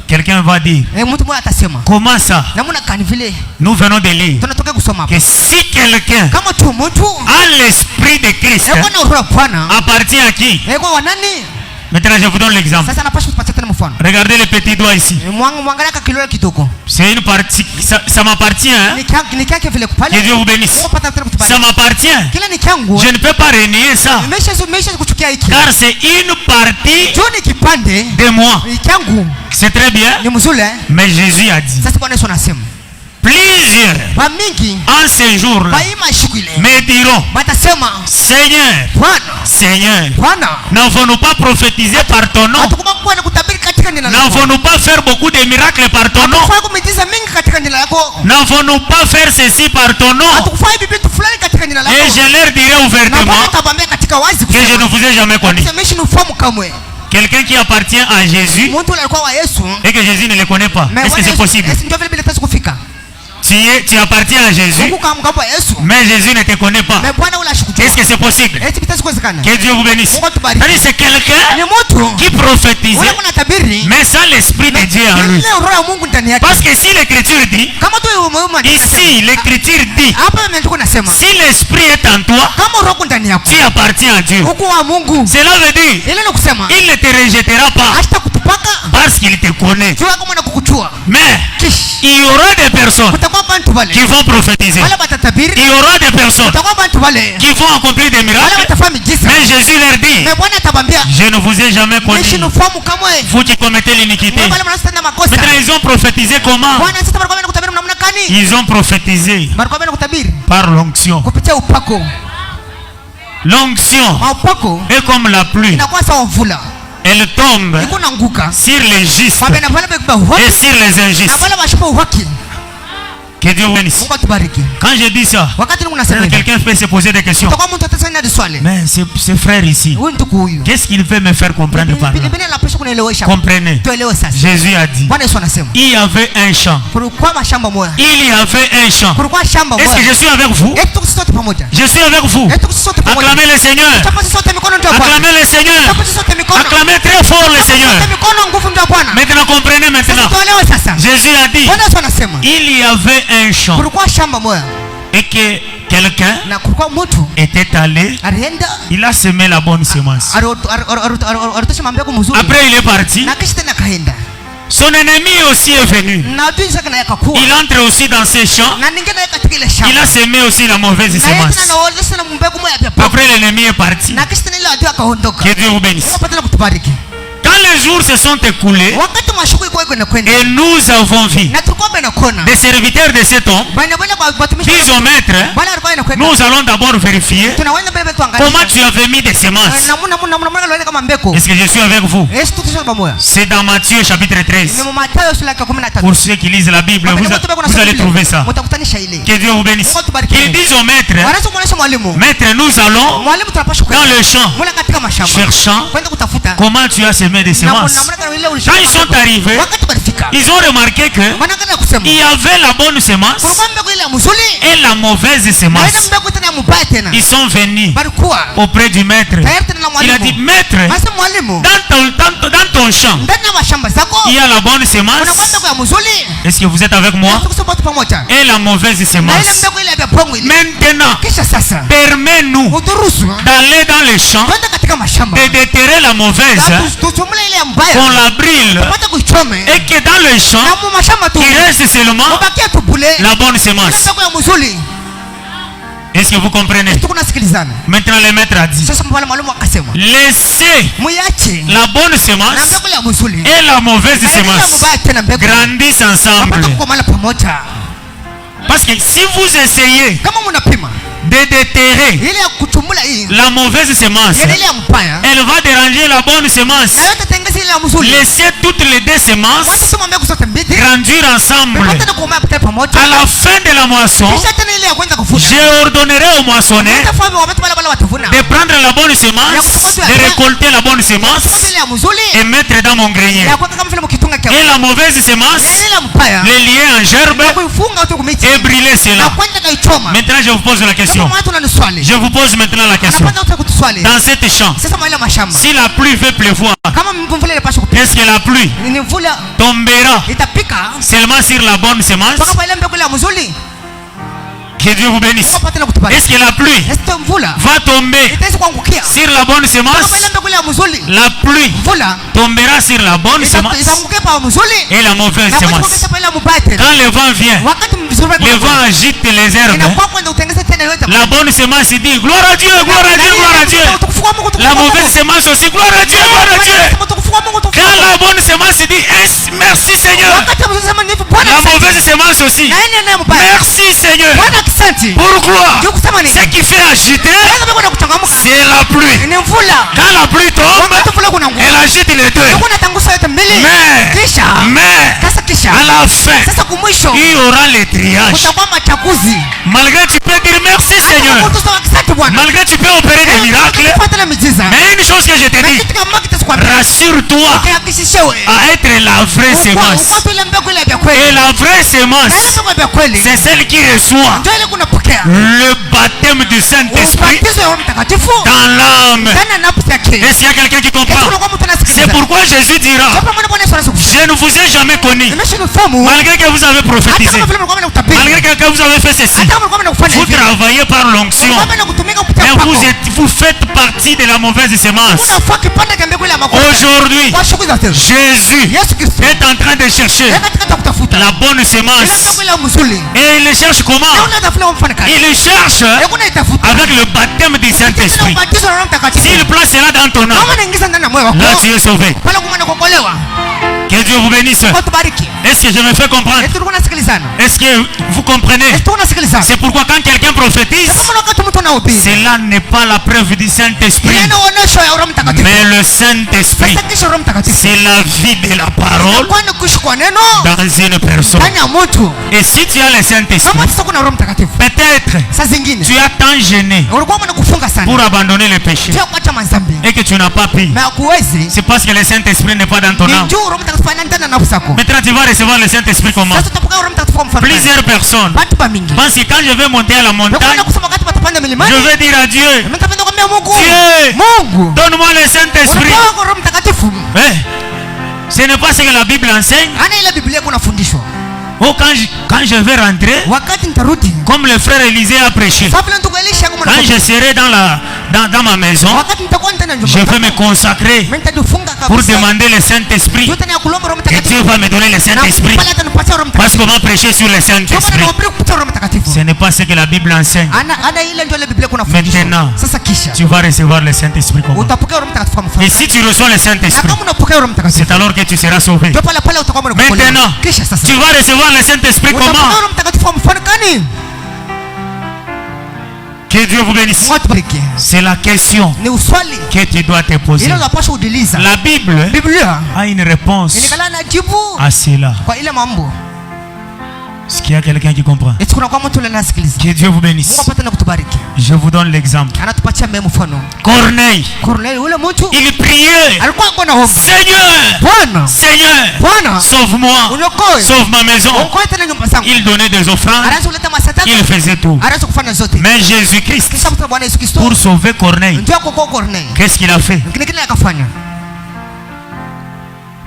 Quelqu'un va dire, comment ça? Nous venons de lire que si quelqu'un a l'esprit de Christ, appartient à qui? Maintenant je vous donne l'exemple. Regardez le petit doigt ici. C'est une partie, ça m'appartient, hein? Que Dieu vous bénisse. Ça m'appartient. Je ne peux pas renier ça, car c'est une partie de moi. C'est très bien. Mais Jésus a dit, plusieurs en ce jour-là me diront, Seigneur, Seigneur, n'avons-nous pas prophétisé par ton nom? N'avons-nous pas fait beaucoup de miracles par ton nom? N'avons-nous pas fait ceci par ton nom? Et je leur dirai ouvertement que je ne vous ai jamais connu. Quelqu'un qui appartient à Jésus et que Jésus ne le connaît pas, est-ce que c'est possible? Tu appartiens à Jésus, mais Jésus ne te connaît pas. Est-ce que c'est possible? Que Dieu vous bénisse. C'est quelqu'un qui prophétise, mais sans l'esprit de Dieu en lui. Parce que si l'écriture dit, ici l'écriture dit, si l'esprit est en toi, tu appartiens à Dieu. Cela veut dire, il ne te rejettera pas parce qu'il te connaît. Mais il y aura des personnes qui vont prophétiser. Il y aura des personnes qui vont accomplir des miracles. Mais Jésus leur dit, je ne vous ai jamais connu, vous qui commettez l'iniquité. Maintenant ils ont prophétisé comment? Ils ont prophétisé par l'onction. L'onction est comme la pluie. Elle tombe sur les justes et sur les injustes. Que Dieu vous bénisse. Quand je dis ça, quelqu'un peut se poser des questions. Mais ce frère ici, qu'est-ce qu'il veut me faire comprendre par là? Comprenez. Jésus a dit, il y avait un champ. Il y avait un champ. Est-ce que je suis avec vous? Je suis avec vous. Acclamez le Seigneur. Acclamez le Seigneur. Acclamez très fort le Seigneur. Maintenant comprenez maintenant. Jésus a dit, il y avait un champ et que quelqu'un était allé, il a semé la bonne semence. Après il est parti. Son ennemi aussi est venu. Il entre aussi dans ces champs. Il a semé aussi la mauvaise semence. Après l'ennemi est parti. Que Dieu vous bénisse. Quand les jours se sont écoulés et nous avons vu des serviteurs de cet homme, disent au maître, nous allons d'abord vérifier comment tu avais mis des semences. Est-ce que je suis avec vous? C'est dans Matthieu chapitre 13. Pour ceux qui lisent la Bible, vous allez trouver ça. Que Dieu vous bénisse. Ils disent au maître, maître, nous allons dans le champ cherchant comment tu as semé des semences. Quand ils sont arrivés, ils ont remarqué que il y avait la bonne semence et la mauvaise semence. Ils sont venus auprès du maître. Il a dit, maître, dans ton champ, il y a la bonne semence. Est-ce que vous êtes avec moi? Et la mauvaise semence. Maintenant, permets-nous d'aller dans les champs, de déterrer la mauvaise, qu'on la brûle, et que dans le champ, il reste seulement la bonne semence. Est-ce que vous comprenez? Maintenant le maître a dit, laissez la bonne semence et la mauvaise semence grandissent ensemble. Parce que si vous essayez de déterrer la mauvaise semence, elle va déranger la bonne semence. Laissez toutes les deux semences grandir ensemble. À la fin de la moisson, je ordonnerai au moissonneur de prendre la bonne semence, de récolter la bonne semence et mettre dans mon grenier. Et la mauvaise semence, les lier en gerbe et brûler cela. Maintenant je vous pose la question. Je vous pose maintenant la question. Dans cet champ, si la pluie veut pleuvoir, est-ce que la pluie tombera seulement sur la bonne semence? Que Dieu vous bénisse. Est-ce que la pluie va tomber sur la bonne semence? La pluie tombera sur la bonne semence et la mauvaise semence. Quand le vent vient, le vent agite les herbes. La bonne semence dit gloire à Dieu, gloire à Dieu, gloire à Dieu. La mauvaise semence aussi gloire à Dieu, gloire à Dieu. Quand la bonne semence dit merci Seigneur, la mauvaise semence aussi merci Seigneur. Pourquoi? Ce qui fait agiter, c'est la pluie. Quand la pluie tombe, elle agite les deux. Mais à la fin, il y aura les triages. Malgré tu peux dire merci Seigneur, malgré tu peux opérer des miracles, mais une chose que je te dis, rassure-toi à être la vraie semence. Et la vraie semence, c'est celle qui reçoit le baptême du Saint-Esprit dans l'âme. Est-ce qu'il y a quelqu'un qui comprend? C'est pourquoi Jésus dira, je ne vous ai jamais connu, malgré que vous avez prophétisé, malgré que vous avez fait ceci. Vous travaillez par l'onction, mais vous faites partie de la mauvaise semence. Aujourd'hui, Jésus est en train de chercher la bonne semence. Et il le cherche comment? Il le cherche avec le baptême du Saint-Esprit. S'il place cela dans ton âme, là tu es sauvé. Que Dieu vous bénisse. Est-ce que je me fais comprendre? Est-ce que vous comprenez? C'est pourquoi quand quelqu'un prophétise, cela n'est pas la preuve du Saint-Esprit, mais le Saint-Esprit, c'est la vie de la parole dans une personne. Et si tu as le Saint-Esprit, peut-être tu as tant gêné pour abandonner le péché et que tu n'as pas pu. C'est parce que le Saint-Esprit n'est pas dans ton âme. Maintenant tu vas recevoir le Saint-Esprit comment? Plusieurs personnes pensent que quand je vais monter à la montagne, je vais dire à Dieu, Dieu, donne-moi le Saint-Esprit. Ce n'est pas ce que la Bible enseigne. Oh, quand je vais rentrer, comme le frère Élisée a prêché, quand je serai dans ma maison, je vais me consacrer pour demander le Saint-Esprit. Et Dieu va me donner le Saint-Esprit, parce qu'on va prêcher sur le Saint-Esprit. Ce n'est pas ce que la Bible enseigne. Maintenant, tu vas recevoir le Saint-Esprit. Et si tu reçois le Saint-Esprit, c'est alors que tu seras sauvé. Maintenant, tu vas recevoir le Saint-Esprit comment? Que Dieu vous bénisse. C'est la question que tu dois te poser. La Bible a une réponse à cela. Est-ce qu'il y a quelqu'un qui comprend? Que Dieu vous bénisse. Je vous donne l'exemple. Corneille, il priait, Seigneur, Seigneur, sauve-moi, sauve ma maison. Il donnait des offrandes, il faisait tout. Mais Jésus-Christ, pour sauver Corneille, qu'est-ce qu'il a fait?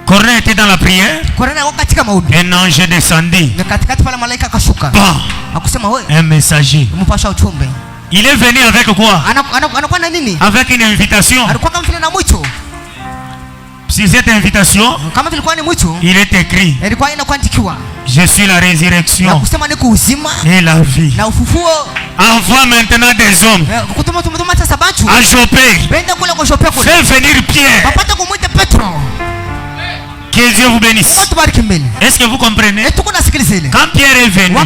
Corneille était dans la prière. Un ange descendit. Un messager. Il est venu avec quoi? Avec une invitation. Si cette invitation, il est écrit: je suis la résurrection et la vie. Envoie maintenant des hommes à Jopé. Fais venir Pierre. Que Dieu vous bénisse. Est-ce que vous comprenez? Quand Pierre est venu,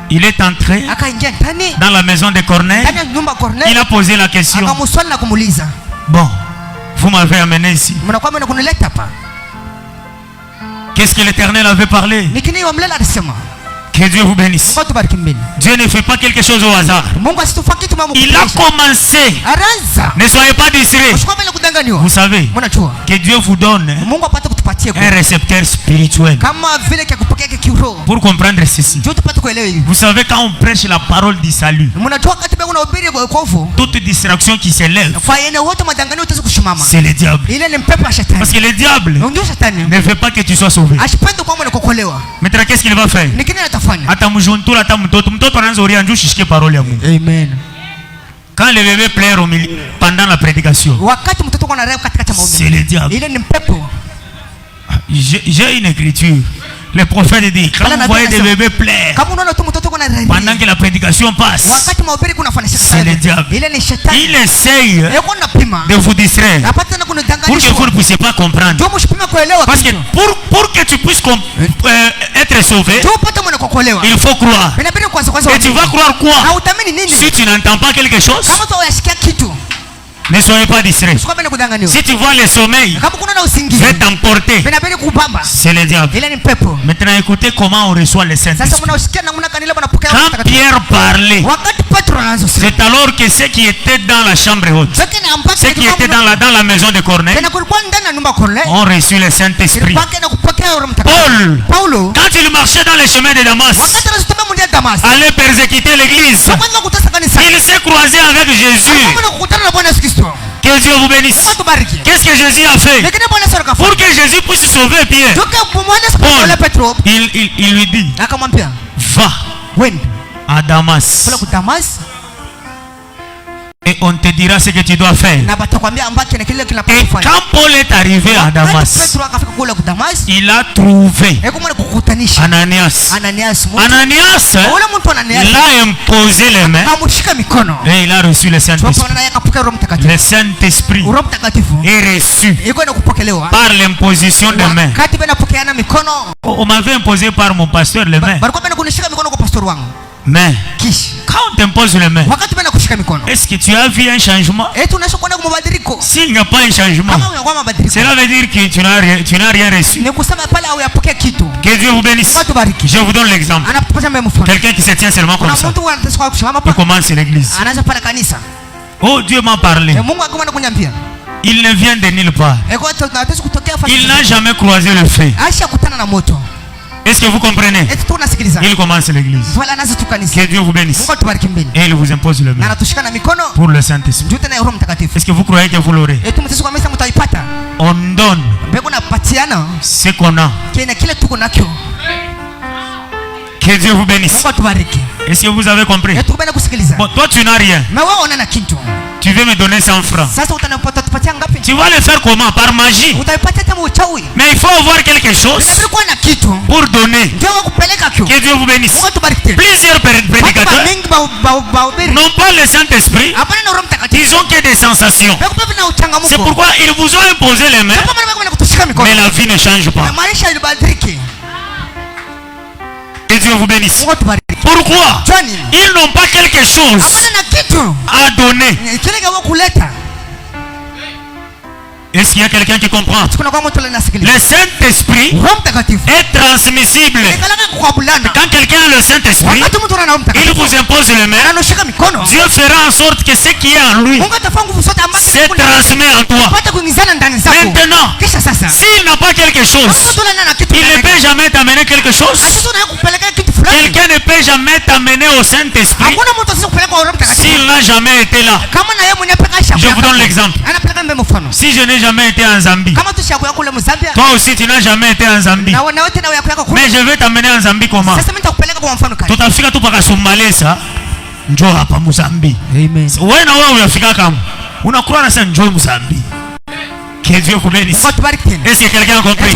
il est entré dans la maison de Corneille. Il a posé la question: bon, vous m'avez amené ici. Qu'est-ce que l'Éternel avait parlé? Que Dieu vous bénisse. Dieu ne fait pas quelque chose au hasard. Il a commencé. Ne soyez pas distraits. Vous savez que Dieu vous donne un récepteur spirituel pour comprendre ceci. Vous savez, quand on prêche la parole du salut, toute distraction qui s'élève, c'est le diable. Parce que le diable ne veut pas que tu sois sauvé. Maintenant, qu'est-ce qu'il va faire? Amen. Quand le bébé pleure au milieu, pendant la prédication, c'est le diable. J'ai une écriture. Le prophète dit: quand vous voyez des bébés pleurer pendant que la prédication passe, c'est le diable. Il essaye de vous distraire pour que vous ne puissiez pas comprendre. Parce que pour que tu puisses être sauvé, il faut croire. Et tu vas croire quoi si tu n'entends pas quelque chose? Ne soyez pas distraits. Si tu vois le sommeil, va t'emporter. C'est le diable. Maintenant, écoutez comment on reçoit le Saint-Esprit. Quand Pierre parlait, c'est alors que ceux qui étaient dans la chambre haute, ceux qui étaient dans la maison de Corneille, ont reçu le Saint-Esprit. Paul, quand il marchait dans les chemins de Damas, allait persécuter l'église, il s'est croisé avec Jésus. Que Dieu vous bénisse. Qu'est-ce que Jésus a fait pour que Jésus puisse sauver Pierre? Paul, il lui dit: va à Damas et on te dira ce que tu dois faire. Et quand Paul est arrivé à Damas, il a trouvé Ananias. Ananias l'a imposé les mains et il a reçu le Saint-Esprit. Le Saint-Esprit est reçu par l'imposition des mains. On m'avait imposé par mon pasteur les mains. Mais quand on t'impose les mains, est-ce que tu as vu un changement? S'il n'y a pas un changement, cela veut dire que tu n'as rien reçu. Que Dieu vous bénisse. Je vous donne l'exemple. Quelqu'un qui se tient seulement comme ça, il commence l'église. Oh, Dieu m'a parlé. Il ne vient de nulle part. Il n'a jamais croisé le feu. Est-ce que vous comprenez? Il commence l'église. Que Dieu vous bénisse. Et il vous impose le main pour le Saint-Esprit. Est-ce que vous croyez que vous l'aurez? On donne ce qu'on a. Que Dieu vous bénisse. Est-ce que vous avez compris? Bon, toi tu n'as rien. Tu veux me donner 100 francs. Tu vas le faire comment? Par magie. Mais il faut avoir quelque chose pour donner. Que Dieu vous bénisse. Plusieurs prédicateurs n'ont pas le Saint-Esprit. Ils ont que des sensations. C'est pourquoi ils vous ont imposé les mains, mais la vie ne change pas. Que Dieu vous bénisse. Pourquoi? Ils n'ont pas quelque chose à donner. Est-ce qu'il y a quelqu'un qui comprend? Le Saint-Esprit est transmissible. Quand quelqu'un a le Saint-Esprit, il vous impose les mains. Dieu fera en sorte que ce qui est en lui se transmet en toi. Maintenant, s'il n'a pas quelque chose, il ne peut jamais t'amener quelque chose. Quelqu'un ne peut jamais t'amener au Saint-Esprit s'il n'a jamais été là. Je vous donne l'exemple. Si je n'ai jamais été en Zambie, toi aussi tu n'as jamais été en Zambie, mais je vais t'amener en Zambie comment? Tutafika tu paka Somalia, njoo hapa Mozambique. Amen. Wewe na wewe unafika kama unakuwa na sasa njoo Mozambique. Que Dieu vous bénisse. Est-ce que quelqu'un a compris? Il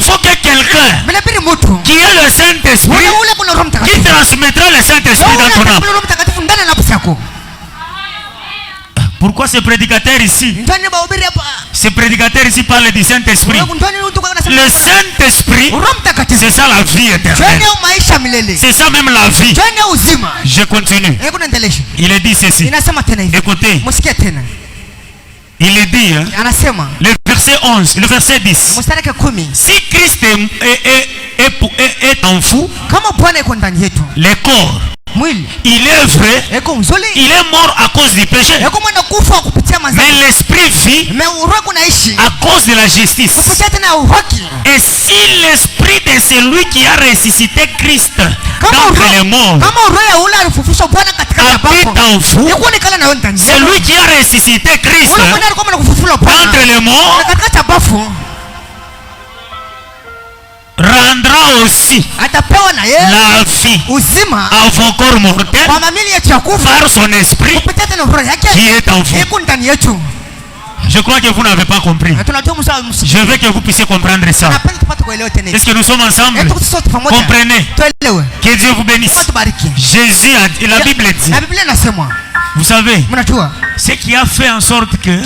faut que quelqu'un qui ait le Saint-Esprit, qui transmettra le Saint-Esprit dans ton âme. Pourquoi ce prédicateur ici? Ce prédicateur ici parle du Saint-Esprit. Le Saint-Esprit, c'est ça la vie éternelle. C'est ça même la vie. Je continue. Il est dit ceci. Écoutez. Il est dit, le verset 11, le verset 10. Si Christ est en vous, le corps, il est vrai, il est mort à cause du péché. Mais l'esprit vit à cause de la justice. Et si l'esprit de celui qui a ressuscité Christ d'entre les morts habite en vous, celui qui a ressuscité Christ d'entre les morts rendra aussi la vie à vos corps mortels par son esprit qui est en vous. Je crois que vous n'avez pas compris. Je veux que vous puissiez comprendre ça. Est-ce que nous sommes ensemble? Comprenez. Que Dieu vous bénisse. Jésus a dit, la Bible dit, vous savez, ce qui a fait en sorte que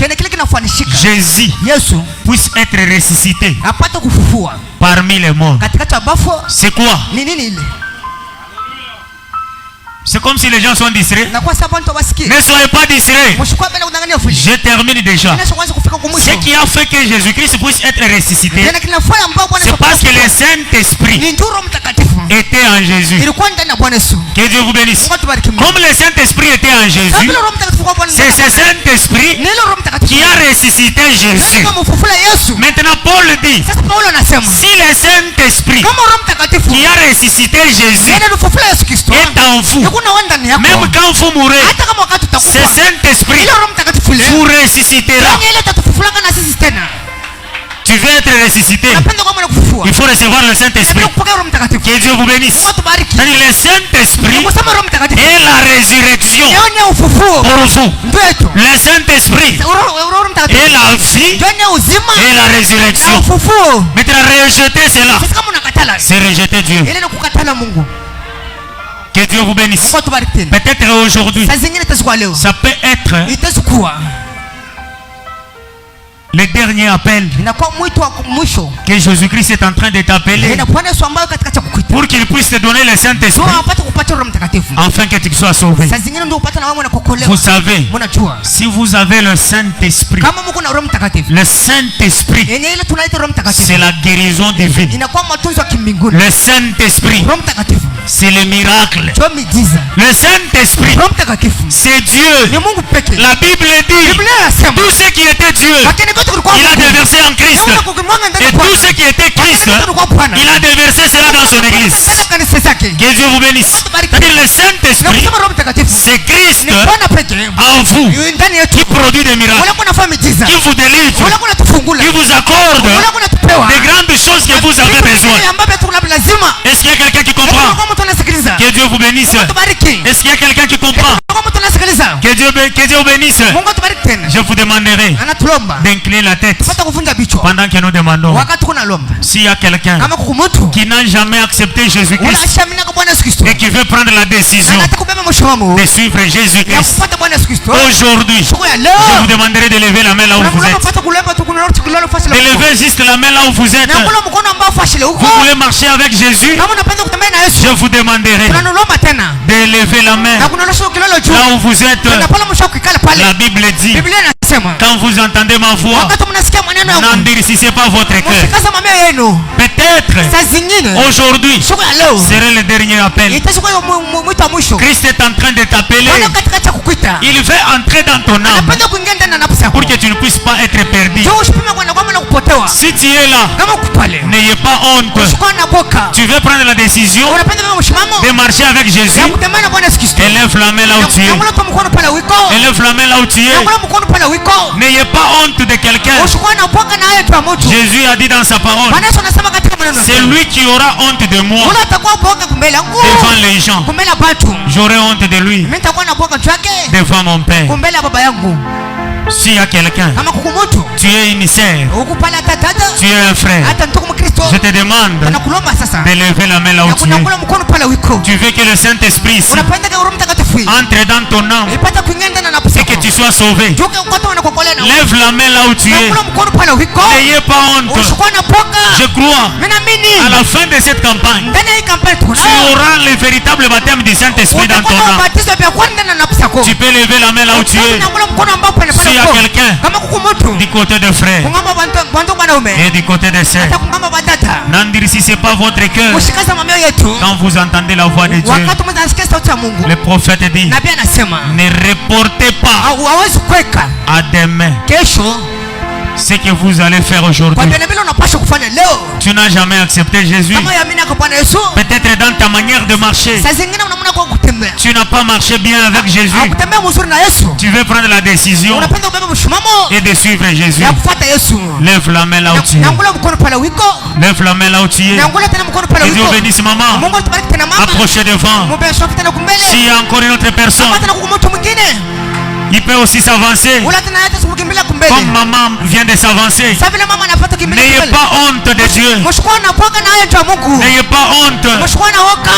Jésus puisse être ressuscité parmi les morts, c'est quoi? C'est comme si les gens sont distraits. Ne soyez pas distraits. Je termine déjà. Ce qui a fait que Jésus-Christ puisse être ressuscité, c'est parce que le Saint-Esprit était en Jésus. Que Dieu vous bénisse. Comme le Saint-Esprit était en Jésus, c'est ce Saint-Esprit qui a ressuscité Jésus. Maintenant Paul dit, si le Saint-Esprit qui a ressuscité Jésus est en vous, même quand vous mourrez, ce Saint-Esprit vous ressuscitera. Tu veux être ressuscité, il faut recevoir le Saint-Esprit. Que Dieu vous bénisse. Le Saint-Esprit est la résurrection pour vous. Le Saint-Esprit est la vie et la résurrection. Maintenant, rejeter cela, c'est rejeter Dieu. Que Dieu vous bénisse. Peut-être aujourd'hui, ça peut être le dernier appel que Jésus-Christ est en train de t'appeler pour qu'il puisse te donner le Saint-Esprit afin que tu sois sauvé. Vous savez, si vous avez le Saint-Esprit, le Saint-Esprit, c'est la guérison divine. Le Saint-Esprit, c'est le miracle. Le Saint-Esprit, c'est Dieu. La Bible dit, tout ce qui était Dieu, il a déversé en Christ. Et tout ce qui était Christ, il a déversé cela dans son église. Que Dieu vous bénisse. Le Saint-Esprit, c'est Christ en vous qui produit des miracles, qui vous délivre, qui vous accorde des grandes choses que vous avez besoin. Est-ce qu'il y a quelqu'un qui comprend? Que Dieu vous bénisse. Est-ce qu'il y a quelqu'un qui comprend? Que Dieu vous bénisse. Je vous demanderai d'incliner la tête pendant que nous demandons. S'il y a quelqu'un qui n'a jamais accepté Jésus-Christ et qui veut prendre la décision de suivre Jésus-Christ, aujourd'hui, je vous demanderai de lever la main là où vous êtes. De lever juste la main là où vous êtes. Vous voulez marcher avec Jésus? Je vous demanderai de lever la main là où vous êtes, la Bible dit, quand vous entendez ma voix, n'endurcissez pas votre cœur. Peut-être aujourd'hui serait le dernier appel. Christ est en train de t'appeler. Il veut entrer dans ton âme pour que tu ne puisses pas être perdu. Si tu es là, n'ayez pas honte. Tu veux prendre la décision de marcher avec Jésus. Élève la main là où tu es. Élève la main là où tu es. N'ayez pas honte de quelqu'un. Jésus a dit dans sa parole, c'est lui qui aura honte de moi devant les gens. J'aurai honte de lui devant mon Père. S'il y a quelqu'un, tu es une sœur, tu es un frère, je te demande de lever la main là où tu es. Tu veux que le Saint-Esprit entre dans ton âme et que tu sois sauvé. Lève la main là où tu es. N'ayez pas honte. Je crois à la fin de cette campagne, tu auras le véritable baptême du Saint-Esprit dans ton âme. Tu peux lever la main là où tu es. S'il y a quelqu'un du côté de frère et du côté de sœur, n'endurcissez pas votre cœur quand vous entendez la voix de Dieu. Le prophète dit, ne reportez pas à demain ce que vous allez faire aujourd'hui. Tu n'as jamais accepté Jésus. Peut-être dans ta manière de marcher, tu n'as pas marché bien avec Jésus. Tu veux prendre la décision et de suivre Jésus. Lève la main là où tu es. Lève la main là où tu es. Que Dieu bénisse maman. Approchez devant. S'il y a encore une autre personne, il peut aussi s'avancer. Comme maman vient de s'avancer. N'ayez pas honte de Dieu. N'ayez pas honte.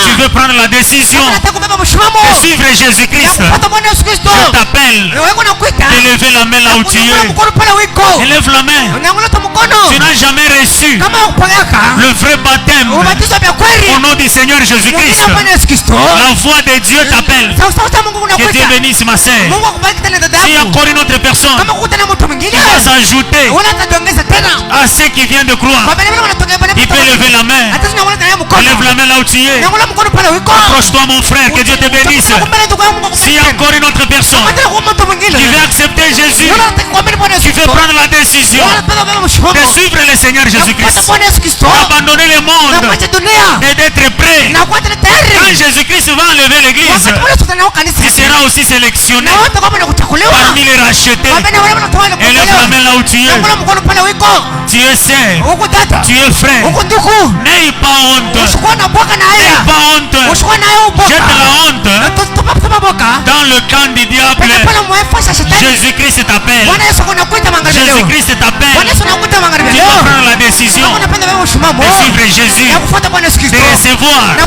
Tu veux prendre la décision de suivre Jésus-Christ. Je t'appelle de lever la main là où tu es. Élève la main. Tu n'as jamais reçu le vrai baptême au nom du Seigneur Jésus-Christ. La voix de Dieu t'appelle. Que Dieu bénisse ma sœur. S'il y a encore une autre personne qui va s'ajouter à ceux qui viennent de croire, il peut lever la main. Lève la main là où tu es. Approche-toi mon frère, que Dieu te bénisse. S'il y a encore une autre personne qui veut accepter Jésus, qui veut prendre la décision de suivre le Seigneur Jésus-Christ, d'abandonner le monde et d'être prêt, quand Jésus-Christ va enlever l'église, tu seras aussi sélectionné parmi les rachetés. Élève la main là où tu es. Tu es sœur, tu es frère. N'aie pas honte. N'aie pas honte. Jette la honte dans le camp du diable. Jésus-Christ t'appelle. Jésus-Christ t'appelle. Tu dois prendre la décision de suivre Jésus, de recevoir le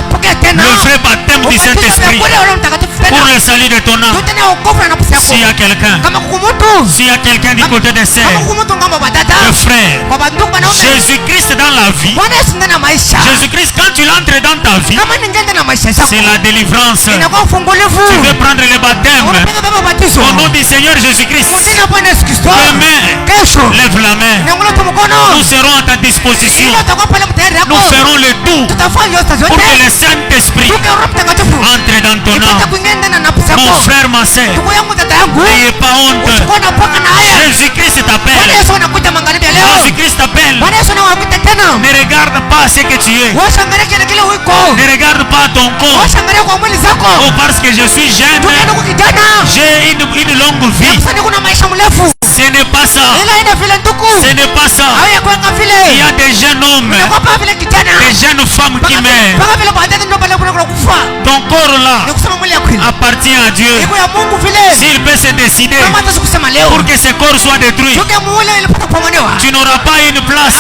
vrai baptême du Saint-Esprit pour le salut de ton âme. S'il y a quelqu'un, s'il y a quelqu'un du côté des sœurs, de frères, Jésus-Christ dans la vie, Jésus-Christ quand tu l'entres dans ta vie, c'est la délivrance. Tu veux prendre le baptême au nom du Seigneur Jésus-Christ. Demain, lève la main. Nous serons à ta disposition. Nous ferons le tout pour que le Saint-Esprit entre dans ton âme. Mon frère, ma sœur, n'ayez pas honte. Jésus-Christ t'appelle. Jésus-Christ t'appelle. Ne regarde pas ce que tu es. Ne regarde pas ton corps. Oh, parce que je suis jeune, j'ai une longue vie. Ce n'est pas ça. Ce n'est pas ça. Il y a des jeunes hommes, des jeunes femmes qui meurent. Ton corps là appartient à Dieu. S'il peut se décider pour que ce corps soit détruit, tu n'auras pas une place.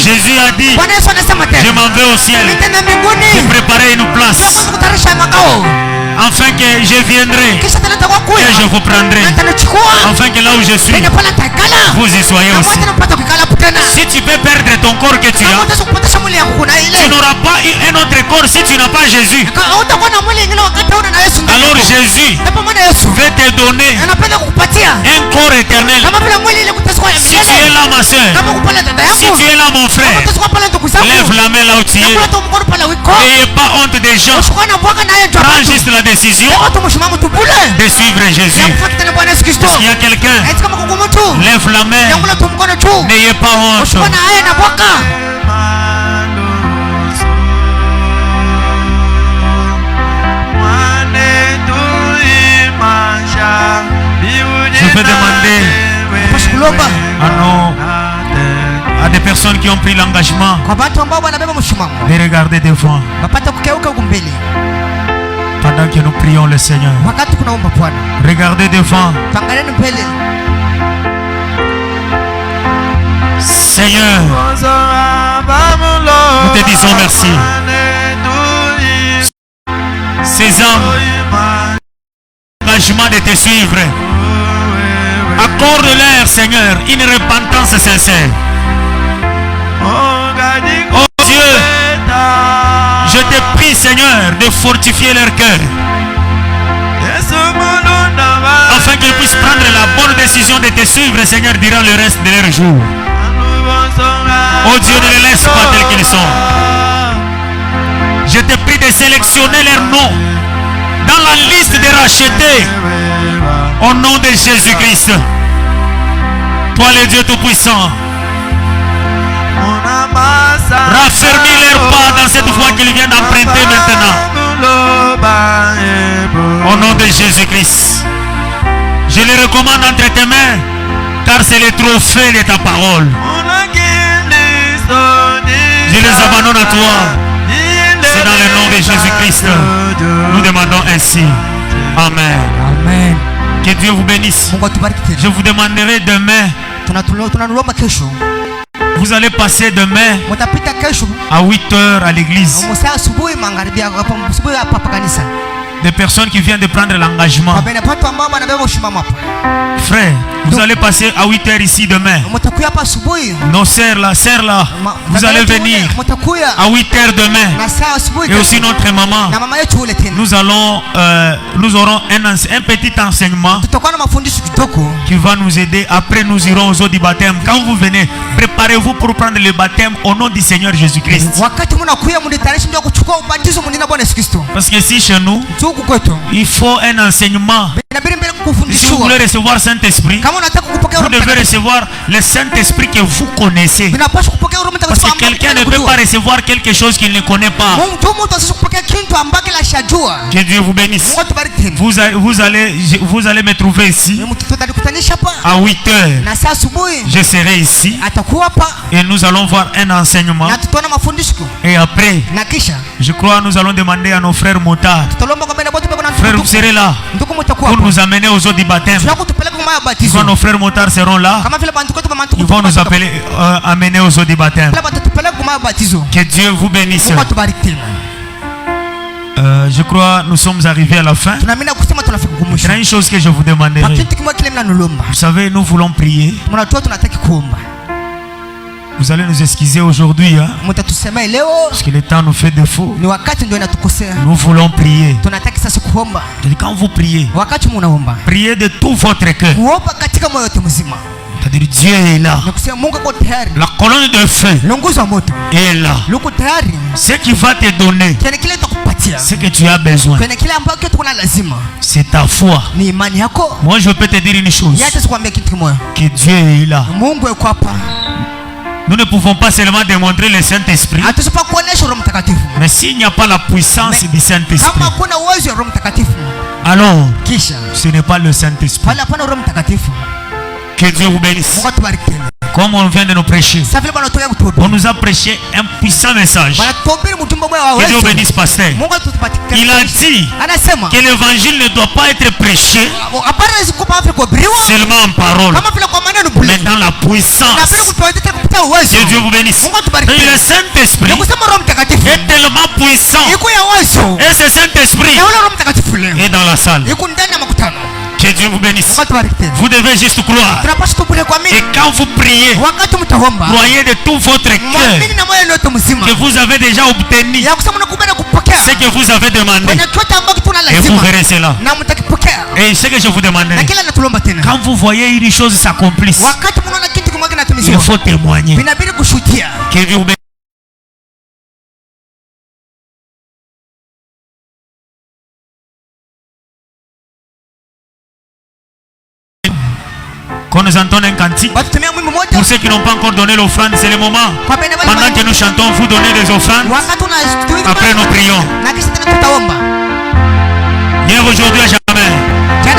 Jésus a dit, je m'en vais au ciel. J'ai préparé une place afin que je viendrai et je vous prendrai, afin que là où je suis, vous y soyez aussi. Si tu peux perdre ton corps que tu as, tu n'auras n'auras pas un autre corps si tu n'as pas Jésus. Alors Jésus veut te donner un corps éternel. Si tu es là ma soeur, si tu es là mon frère, lève la main là où tu es. N'ayez pas honte des gens. Prends juste la décision de suivre Jésus. S'il y a quelqu'un, lève la main. N'ayez pas honte. Je vais demander à des personnes qui ont pris l'engagement de regarder devant pendant que nous prions le Seigneur. Regardez devant. Seigneur, nous te disons merci. Ces hommes, l'engagement de te suivre. Accorde-leur, Seigneur, une repentance sincère. Oh Dieu, je te prie, Seigneur, de fortifier leur cœur, afin qu'ils puissent prendre la bonne décision de te suivre, Seigneur, durant le reste de leur jour. Oh Dieu, ne les laisse pas tels qu'ils sont. Je te prie de sélectionner leurs noms dans la liste des rachetés au nom de Jésus-Christ. Toi le Dieu Tout-Puissant, raffermis leurs pas dans cette voie qu'ils viennent d'emprunter maintenant. Au nom de Jésus-Christ, je les recommande entre tes mains, car c'est le trophée de ta parole. Je les abandonne à toi. C'est dans le nom de Jésus-Christ. Nous demandons ainsi. Amen. Amen. Que Dieu vous bénisse. Je vous demanderai demain. Vous allez passer demain à 8h à l'église. Des personnes qui viennent de prendre l'engagement. Frère, vous allez passer à 8h ici demain. Nos sœurs là, vous allez venir à 8h demain. Et aussi notre maman. Nous aurons un petit enseignement qui va nous aider. Après nous irons aux eaux du baptême. Quand vous venez, préparez-vous pour prendre le baptême au nom du Seigneur Jésus-Christ. Parce que si chez nous, il faut un enseignement. Si vous voulez recevoir Saint-Esprit, vous devez recevoir le Saint-Esprit que vous connaissez. Parce que quelqu'un ne peut pas recevoir quelque chose qu'il ne connaît pas. Que Dieu vous bénisse. Vous allez me trouver ici à 8h. Je serai ici et nous allons voir un enseignement. Et après, je crois nous allons demander à nos frères motards. Frères, vous serez là pour nous amener aux eaux du baptême. Quand nos frères motards seront là, ils vont nous amener aux eaux du baptême. Que Dieu vous bénisse. Je crois nous sommes arrivés à la fin. Il y a une chose que je vous demanderai. Vous savez, nous voulons prier. Vous allez nous excuser aujourd'hui, hein? Parce que le temps nous fait défaut. Nous voulons prier. Et quand vous priez, priez de tout votre cœur. C'est-à-dire Dieu est là. La colonne de feu est là. Ce qui va te donner ce que tu as besoin, c'est ta foi. Moi je peux te dire une chose, que Dieu est là. Nous ne pouvons pas seulement démontrer le Saint-Esprit, mais s'il n'y a pas la puissance du Saint-Esprit, alors ce n'est pas le Saint-Esprit. Que Dieu vous bénisse. Comme on vient de nous prêcher, on nous a prêché un puissant message. Que Dieu bénisse, pasteur. Il a dit que l'évangile ne doit pas être prêché seulement en parole, mais dans la puissance. Que Dieu vous bénisse. Et le Saint-Esprit est tellement puissant. Et ce Saint-Esprit est dans la salle. Que Que Dieu vous bénisse. Vous devez juste croire. Et quand vous priez, croyez de tout votre cœur que vous avez déjà obtenu ce que vous avez demandé. Et vous verrez cela. Et ce que je vous demanderai, quand vous voyez une chose s'accomplir, il faut témoigner. Que Dieu vous bénisse. Quand nous entendons un cantique, pour ceux qui n'ont pas encore donné l'offrande, c'est le moment. Pendant que nous chantons, vous donnez des offrandes. Après nous prions. Hier, aujourd'hui, à jamais. Hier,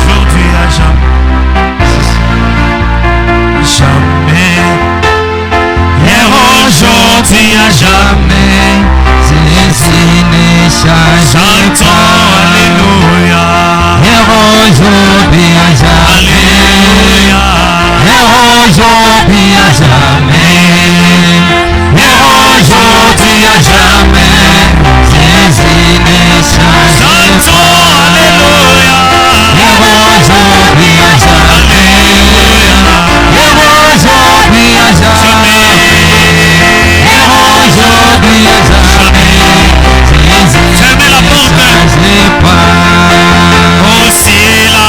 aujourd'hui, à jamais. Jamais. Hier, aujourd'hui, à jamais. Ceci ne change pas. Alléluia. Hier, aujourd'hui, à jamais. Hier, aujourd'hui, à jamais. Hier, aujourd'hui, à jamais. Ceci ne change pas. Alléluia. Hier, aujourd'hui, à jamais. Hier, aujourd'hui, à jamais. Hier, aujourd'hui, à jamais. Fermez la porte. Change pas. Oh, c'est là.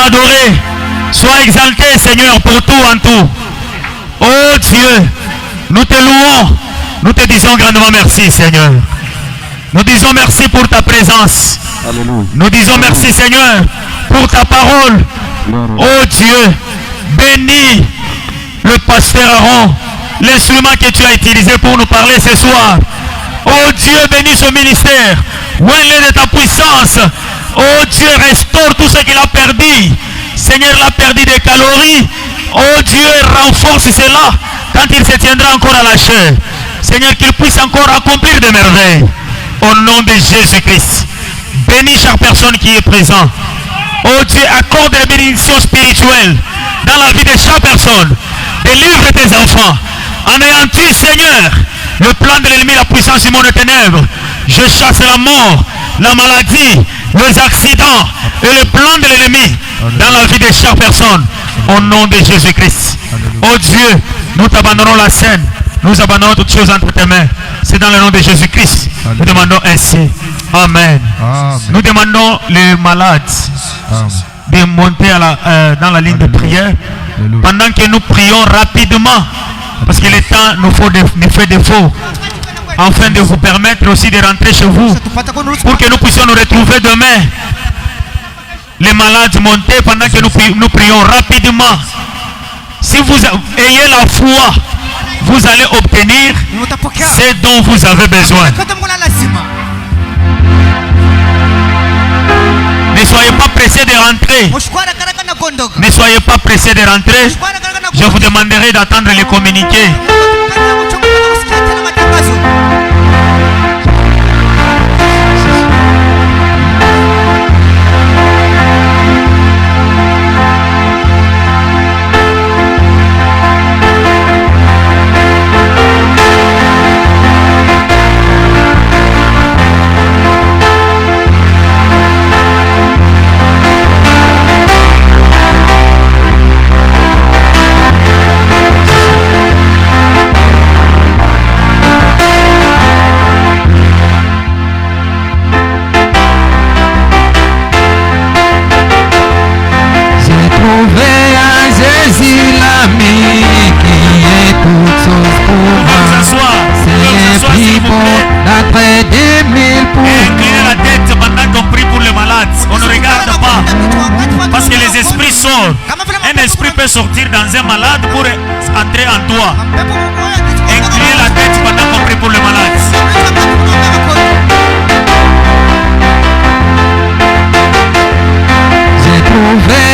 adoré. Sois exalté, Seigneur, pour tout en tout. Oh Dieu, nous te louons. Nous te disons grandement merci, Seigneur. Nous disons merci pour ta présence. Alléluia. Nous disons merci, Seigneur, pour ta parole. Oh Dieu, bénis le pasteur Aaron, l'instrument que tu as utilisé pour nous parler ce soir. Oh Dieu, bénis ce ministère. Ouvre-le de ta puissance. Oh Dieu, restaure tout ce qu'il a perdu. Seigneur, il a perdu des calories. Oh Dieu, renforce cela quand il se tiendra encore à la chair. Seigneur, qu'il puisse encore accomplir des merveilles. Au nom de Jésus-Christ. Bénis chaque personne qui est présente. Oh Dieu, accorde des bénédictions spirituelles dans la vie de chaque personne. Délivre tes enfants. Anéantis, Seigneur, le plan de l'ennemi, la puissance du monde des ténèbres. Je chasse la mort, la maladie, les accidents et le plan de l'ennemi dans la vie de chaque personne. Au nom de Jésus-Christ. Oh Dieu, nous t'abandonnons la scène. Nous abandonnons toutes choses entre tes mains. C'est dans le nom de Jésus-Christ. Nous demandons ainsi. Amen. Amen. Nous demandons les malades de monter à dans la ligne de prière. Pendant que nous prions rapidement. Parce que le temps nous fait défaut. Afin de vous permettre aussi de rentrer chez vous. Pour que nous puissions nous retrouver demain. Les malades monter pendant que nous prions rapidement. Si vous ayez la foi, vous allez obtenir ce dont vous avez besoin. Ne soyez pas pressés de rentrer. Ne soyez pas pressés de rentrer. Je vous demanderai d'attendre les communiqués. Inclinez la tête pendant qu'on prie pour les malades. On ne regarde pas. Parce que les esprits sortent. Un esprit peut sortir dans un malade pour entrer en toi. Inclinez la tête pendant qu'on prie pour les malades. J'ai trouvé